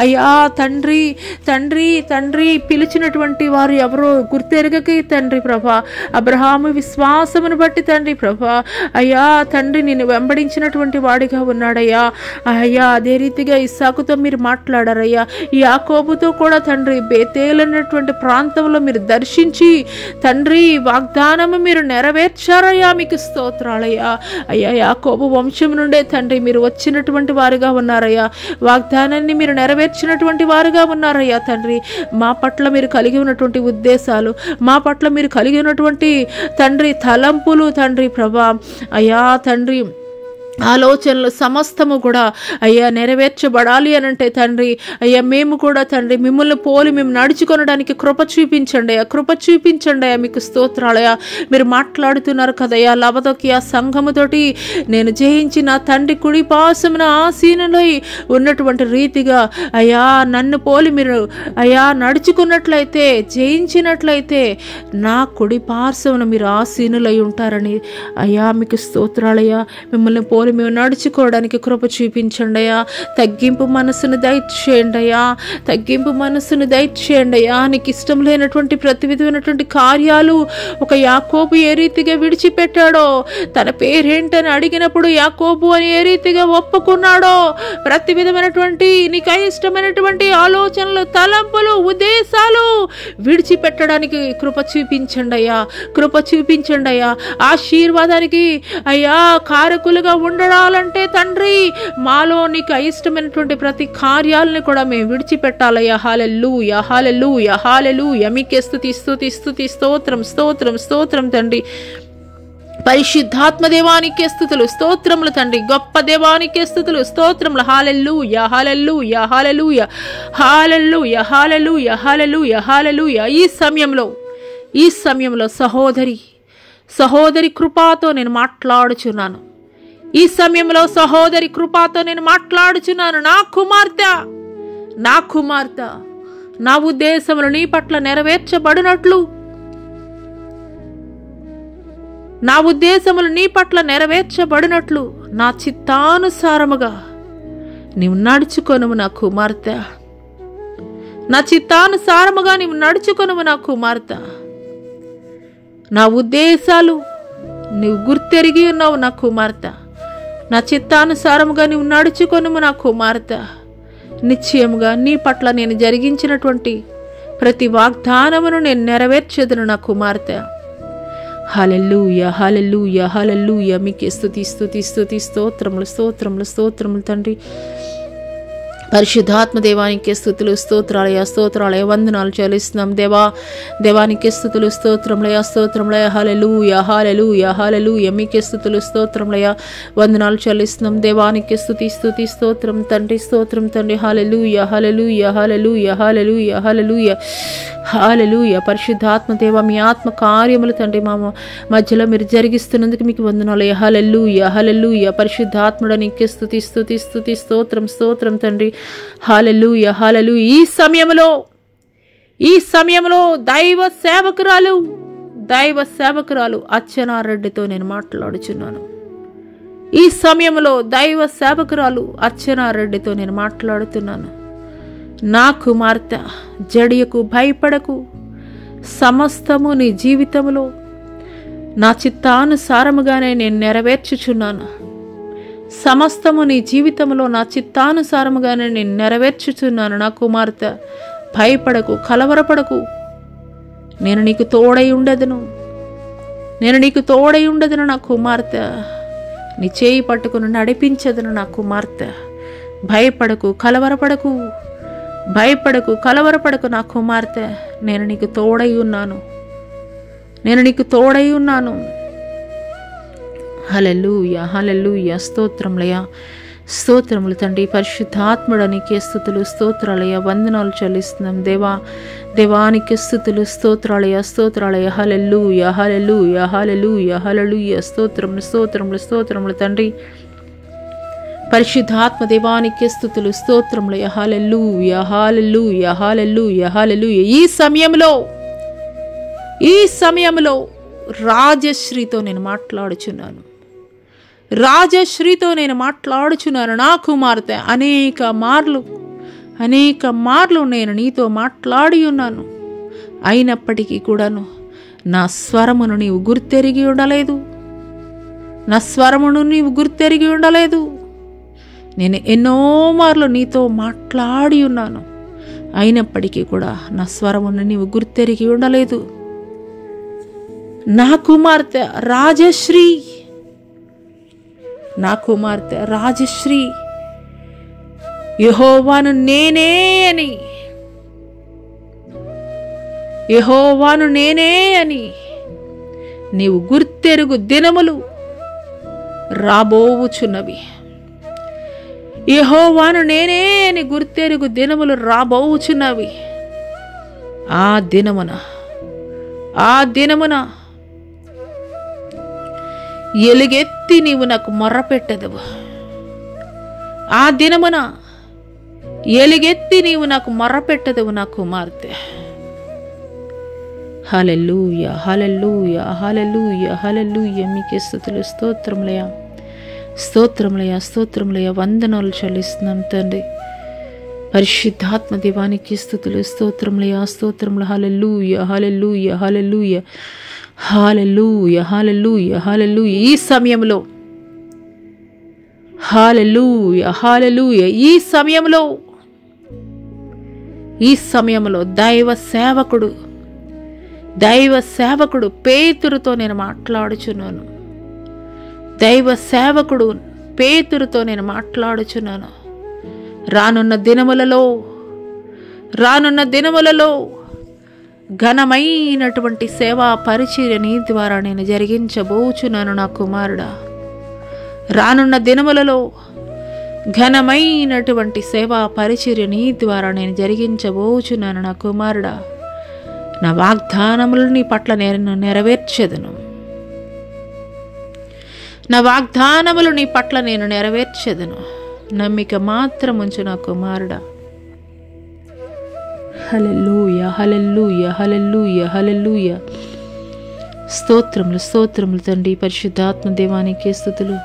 అయ్యా తండ్రి తండ్రి తండ్రి పిలిచినటువంటి వారు ఎవరో గుర్తెరగకి తండ్రి ప్రభా. అబ్రహాము విశ్వాసమును బట్టి తండ్రి ప్రభా అయ్యా తండ్రి నిన్ను వెంబడించినటువంటి వాడిగా ఉన్నాడయ్యా. అయ్యా, అదే రీతిగా ఇస్సాకుతో మీరు మాట్లాడారయ్యా. యాకోబుతో కూడా తండ్రి బేతేల్ అనేటువంటి ప్రాంతంలో మీరు దర్శించి తండ్రి వాగ్దానము మీరు నెరవేర్చారయ్యా. మీకు స్తోత్రాలయ్యా. అయ్యా, యాకోబు వంశం నుండే తండ్రి మీరు వచ్చినటువంటి వారుగా ఉన్నారయ్యా. వాగ్దానాన్ని మీరు నెరవేర్చినటువంటి వారుగా ఉన్నారయ్యా తండ్రి. మా పట్ల మీరు కలిగి ఉన్నటువంటి ఉద్దేశాలు, మా పట్ల మీరు కలిగి ఉన్నటువంటి తండ్రి తలంపులు తండ్రి ప్రభా అయ్యా తండ్రి ఆలోచనలు సమస్తము కూడా అయ్యా నెరవేర్చబడాలి అనంటే తండ్రి అయ్యా మేము కూడా తండ్రి మిమ్మల్ని పోలి మేము నడుచుకొనడానికి కృప చూపించండి అయ్యా, కృప చూపించండి అయ్యా. మీకు స్తోత్రాలయ్యా. మీరు మాట్లాడుతున్నారు కదయ్యా, లవదొకియా సంఘముతోటి నేను జయించి నా తండ్రి కుడి పార్శ్వమున ఆసీనులై ఉన్నటువంటి రీతిగా అయ్యా నన్ను పోలి మీరు అయ్యా నడుచుకున్నట్లయితే, జయించినట్లయితే నా కుడి పార్శ్వమున మీరు ఆసీనులై ఉంటారని అయ్యా మీకు స్తోత్రాలయ్యా. మిమ్మల్ని పోలి మేము నడుచుకోవడానికి కృప చూపించండి అయ్యా. తగ్గింపు మనసును దయచేయండి అయ్యా, తగ్గింపు మనసును దయచేయండి అయ్యా. నీకు ఇష్టం లేనటువంటి ప్రతి విధమైనటువంటి కార్యాలు ఒక యాకోబు ఏ రీతిగా విడిచిపెట్టాడో, తన పేరేంటని అడిగినప్పుడు యాకోబు అని ఏ రీతిగా ఒప్పుకున్నాడో, ప్రతి విధమైనటువంటి నీకు ఇష్టమైనటువంటి ఆలోచనలు, తలంపులు, ఉద్దేశాలు విడిచిపెట్టడానికి కృప చూపించండి అయ్యా, కృప చూపించండి అయ్యా. ఆశీర్వాదానికి అయ్యా కారకులుగా ఉండడాలంటే తండ్రి మాలో నీకు అయిష్టమైనటువంటి ప్రతి కార్యాలని కూడా మేము విడిచిపెట్టాలయ్యా. హల్లెలూయా హల్లెలూయా హల్లెలూయా. మీకే స్తుతి స్తుతి స్తుతి స్తోత్రం స్తోత్రం స్తోత్రం తండ్రి. పరిశుద్ధాత్మ దేవానికే స్తుతులు స్తోత్రములు తండ్రి. గొప్ప దేవానికే స్తుతులు స్తోత్రములు. హల్లెలూయా హల్లెలూయా హల్లెలూయా హల్లెలూయా హల్లెలూయా హల్లెలూయా హల్లెలూయా. ఈ సమయంలో సహోదరి కృపతో నేను మాట్లాడుచున్నాను. ఈ సమయంలో సహోదరి కృపతో నేను మాట్లాడుచున్నాను. నా కుమార్తె నా ఉద్దేశములు నీ పట్ల నెరవేర్చబడినట్లు, నా ఉద్దేశములు నీ పట్ల నెరవేర్చబడినట్లు నా చిత్తానుసారముగా నీవు నడుచుకొనుము నా కుమార్తె. నా చిత్తానుసారముగా నీవు నడుచుకొనుము నా కుమార్తె. నా ఉద్దేశాలు నీవు గుర్తెరిగి ఉన్నావు నా కుమార్తె. నా చిత్తానుసారముగా నీవు నడుచుకొనుము నా కుమార్తె. నిశ్చయముగా నీ పట్ల నేను జరిగించినటువంటి ప్రతి వాగ్దానమును నేను నెరవేర్చెదను నా కుమార్తె. హల్లెలూయా, హల్లెలూయా, హల్లెలూయా. మీకే స్తుతి స్తుతి స్తుతి, స్తోత్రములు స్తోత్రములు స్తోత్రములు తండ్రి. పరిశుద్ధాత్మ దేవానికి స్తుతులు స్తోత్రాలయ స్తోత్రాలయ వందనాలు చెల్లిస్తున్నాం దేవా. దేవానికి స్తుతులు స్తోత్రములయ స్తోత్రములయ. హల్లెలూయా, హల్లెలూయా, హల్లెలూయా. మీకే స్తుతులు స్తోత్రములయ వందనాలు చెల్లిస్తున్నాం దేవానికి స్తుతి స్తుతి స్తోత్రం తండ్రి, స్తోత్రం తండ్రి. హల్లెలూయా, హల్లెలూయా, హల్లెలూయా, హల్లెలూయా, హల్లెలూయా, హల్లెలూయా. పరిశుద్ధాత్మ దేవ, మీ ఆత్మ కార్యములు తండ్రి మా మధ్యలో మీరు జరిగిస్తున్నందుకు మీకు వందనాలు. హల్లెలూయా, హల్లెలూయా. పరిశుద్ధాత్ముడ నీకే స్తుతి స్తుతి స్తుతి స్తోత్రం స్తోత్రం తండ్రి. హల్లెలూయా, హల్లెలూయా. ఈ సమయంలో దైవ సేవకురాలు అర్చనారెడ్డితో నేను మాట్లాడుచున్నాను. ఈ సమయంలో దైవ సేవకురాలు అర్చనారెడ్డితో నేను మాట్లాడుతున్నాను. నా కుమార్తె, జడియకు భయపడకు. సమస్తము నీ జీవితంలో నా చిత్తానుసారముగానే నేను నెరవేర్చుచున్నాను. సమస్తము నీ జీవితంలో నా చిత్తానుసారముగానే నేను నెరవేర్చుచున్నాను నా కుమార్తె. భయపడకు, కలవరపడకు. నేను నీకు తోడై ఉండదును. నా కుమార్తె. నీ చేయి పట్టుకుని నడిపించదును నా కుమార్తె. భయపడకు, కలవరపడకు నా కుమార్తె. నేను నీకు తోడై ఉన్నాను. హల్లెలూయా, హల్లెలూయా. స్తోత్రములయ స్తోత్రములు తండ్రి. పరిశుద్ధాత్ముడ నీకే స్తుతులు స్తోత్రాలయ వందనాలు చెల్లిస్తున్నాం దేవా. దేవానికి స్తుతులు స్తోత్రాలయ స్తోత్రాలయ. హల్లెలూయా, హల్లెలూయా, హల్లెలూయా, హల్లెలూయా. స్తోత్రములు తండ్రి. పరిశుద్ధాత్మ దేవానికి స్తుతులు స్తోత్రములయ. హల్లెలూయా, హల్లెలూయా, హల్లెలూయా, హల్లెలూయా. ఈ సమయంలో రాజశ్రీతో నేను మాట్లాడుచున్నాను. నా కుమార్తె. అనేక మార్లు నేను నీతో మాట్లాడి ఉన్నాను. అయినప్పటికీ కూడాను నా స్వరమును నీవు గుర్తెరిగి ఉండలేదు. నేను ఎన్నో మార్లు నీతో మాట్లాడి ఉన్నాను. అయినప్పటికీ కూడా నా స్వరమును నీవు గుర్తెరిగి ఉండలేదు. నా కుమార్తె రాజశ్రీ యెహోవాను నేనే అని నీవు గుర్తెరుగు దినములు రాబోవుచున్నవి. యెహోవాను నేనే అని గుర్తెరుగు దినములు రాబోవుచున్నవి. ఆ దినమున ఎలుగెత్తి నీవు నాకు మొర్రపెట్టెదవు. నా కుమార్తె. హల్లెలూయా, హల్లెలూయా, హల్లెలూయా, హల్లెలూయా. మీకే స్తుతులు స్తోత్రములయ వందనాలు చెల్లిస్తున్నాం తండ్రి. పరిశుద్ధాత్మ దేవానికి స్తుతులు స్తోత్రములు. హల్లెలూయా, హల్లెలూయా, హల్లెలూయా, హల్లెలూయా, హల్లెలూయా, హల్లెలూయా. ఈ సమయంలో దైవ సేవకుడు పేతురుతో నేను మాట్లాడుచున్నాను. రానున్న దినములలో ఘనమైనటువంటి సేవా పరిచర్య నీ ద్వారా నేను జరిగించబోచున్నాను నా కుమారుడా. రానున్న దినములలో ఘనమైనటువంటి సేవా పరిచర్య నీ ద్వారా నేను జరిగించబోచున్నాను నా కుమారుడా. నా వాగ్దానములు నీ పట్ల నేను నెరవేర్చెదను. నమ్మిక మాత్రం ఉంచు నా కుమారుడా. హల్లెలూయా, హల్లెలూయా, హల్లెలూయా, హల్లెలూయా. స్తోత్రములు తండ్రి. పరిశుద్ధాత్మ దేవానికి స్తుతులు,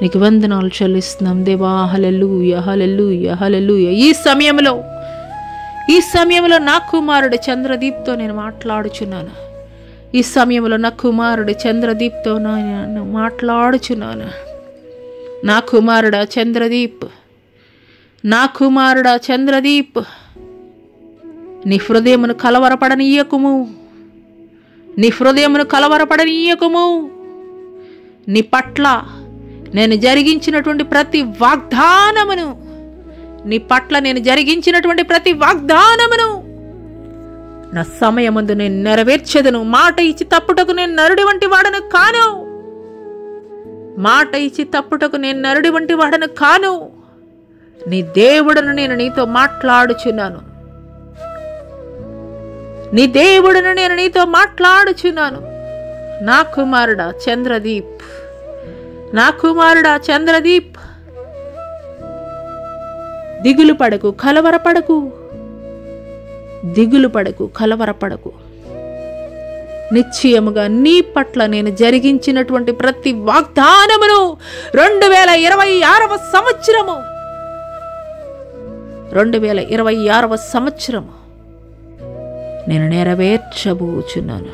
నీకు వందనాలు చెల్లిస్తున్నాం దేవా. హల్లెలూయా, హల్లెలూయా, హల్లెలూయా. ఈ ఈ సమయంలో నా కుమారుడు చంద్రదీప్తో నేను మాట్లాడుచున్నాను. ఈ సమయంలో నా కుమారుడు చంద్రదీప్తో నేను మాట్లాడుచున్నాను. నా కుమారుడా చంద్రదీప్, నా కుమారుడా చంద్రదీప్, నీ హృదయమును కలవరపడనీయకుము, నీ హృదయమును కలవరపడనీయకుము. నీ పట్ల నేను జరిగించినటువంటి ప్రతి వాగ్దానమును, నీ పట్ల నేను జరిగించినటువంటి ప్రతి వాగ్దానమును నా సమయమందు నేను నెరవేర్చెదను. మాట ఇచ్చి తప్పుటకు నేను నరుడి వంటి వాడను కాను. మాట ఇచ్చి తప్పుటకు నేను నరుడి వంటి వాడను కాను. నీ దేవుడను నేను నీతో మాట్లాడుచున్నాను. నీ దేవుడను నేను నీతో మాట్లాడుచున్నాను. నా కుమారుడా చంద్రదీప్, నా కుమారుడా చంద్రదీప్, దిగులు పడకు, కలవరపడకు, దిగులు పడకు, కలవరపడకు. నిశ్చయముగా నీ పట్ల నేను జరిగించినటువంటి ప్రతి వాగ్దానమును 2026వ సంవత్సరము 2026వ సంవత్సరము నేను నెరవేర్చబోచున్నాను.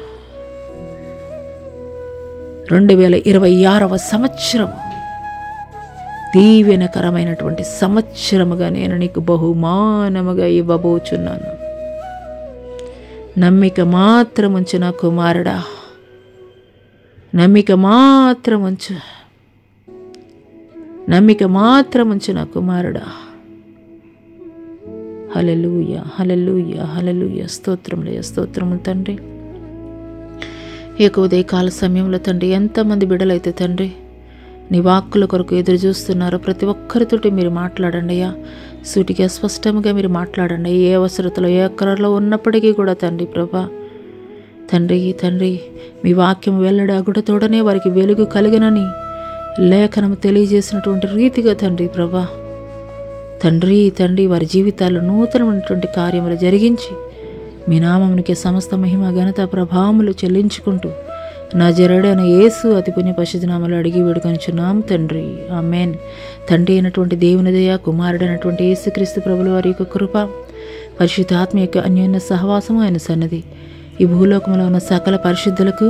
2026వ సంవత్సరము దీవెనకరమైనటువంటి సంవత్సరముగా నేను నీకు బహుమానముగా ఇవ్వబోచున్నాను. నమ్మిక మాత్రముంచు నా కుమారుడా, నమ్మిక మాత్రముంచు, నమ్మిక మాత్రముంచు నా కుమారుడా. హల్లెలూయా, హల్లెలూయా, హల్లెలూయా. స్తోత్రములయ్యా, స్తోత్రములు తండ్రి. ఈ యొక్క ఉదయకాల సమయంలో తండ్రి ఎంతమంది బిడ్డలైతే తండ్రి నీ వాక్కుల కొరకు ఎదురు చూస్తున్నారో ప్రతి ఒక్కరితోటి మీరు మాట్లాడండి అయ్యా. సూటిగా స్పష్టంగా మీరు మాట్లాడండి. ఏ అవసరతలో ఏ అక్కరలో ఉన్నప్పటికీ కూడా తండ్రి ప్రభా, తండ్రి తండ్రి మీ వాక్యం వెల్లడాగుటతోడనే వారికి వెలుగు కలిగనని లేఖనం తెలియజేసినటువంటి రీతిగా తండ్రి ప్రభా, తండ్రి తండ్రి వారి జీవితాల్లో నూతనమైనటువంటి కార్యములు జరిగించి మీ నామమునికి సమస్త మహిమ ఘనత ప్రభావములు చెల్లించుకుంటూ నజరేయుడైన యేసు అతి పుణ్య పరిశుద్ధ నామములో అడిగి వేడుకొనుచున్నాం తండ్రి, ఆమేన్. తండ్రి అయినటువంటి దేవుని దయ, కుమారుడైనటువంటి యేసుక్రీస్తు ప్రభుల వారి యొక్క కృప, పరిశుద్ధాత్మ యొక్క అన్యోన్య సహవాసము ఆయన సన్నది ఈ భూలోకంలో ఉన్న సకల పరిశుద్ధులకు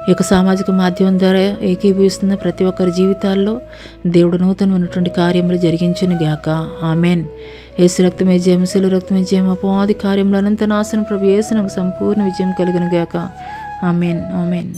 ఈ యొక్క సామాజిక మాధ్యమం ద్వారా ఏకీభవిస్తున్న ప్రతి ఒక్కరి జీవితాల్లో దేవుడు నూతనమైనటువంటి కార్యములు జరిగించును గాక, ఆమేన్. యేసు రక్తమే జయం, శిలువ రక్తమే జయం, అపవాది కార్యములు అనంత నాశనం ప్రభు యేసు నాకు సంపూర్ణ విజయం కలుగును గాక, ఆమేన్, ఆమేన్.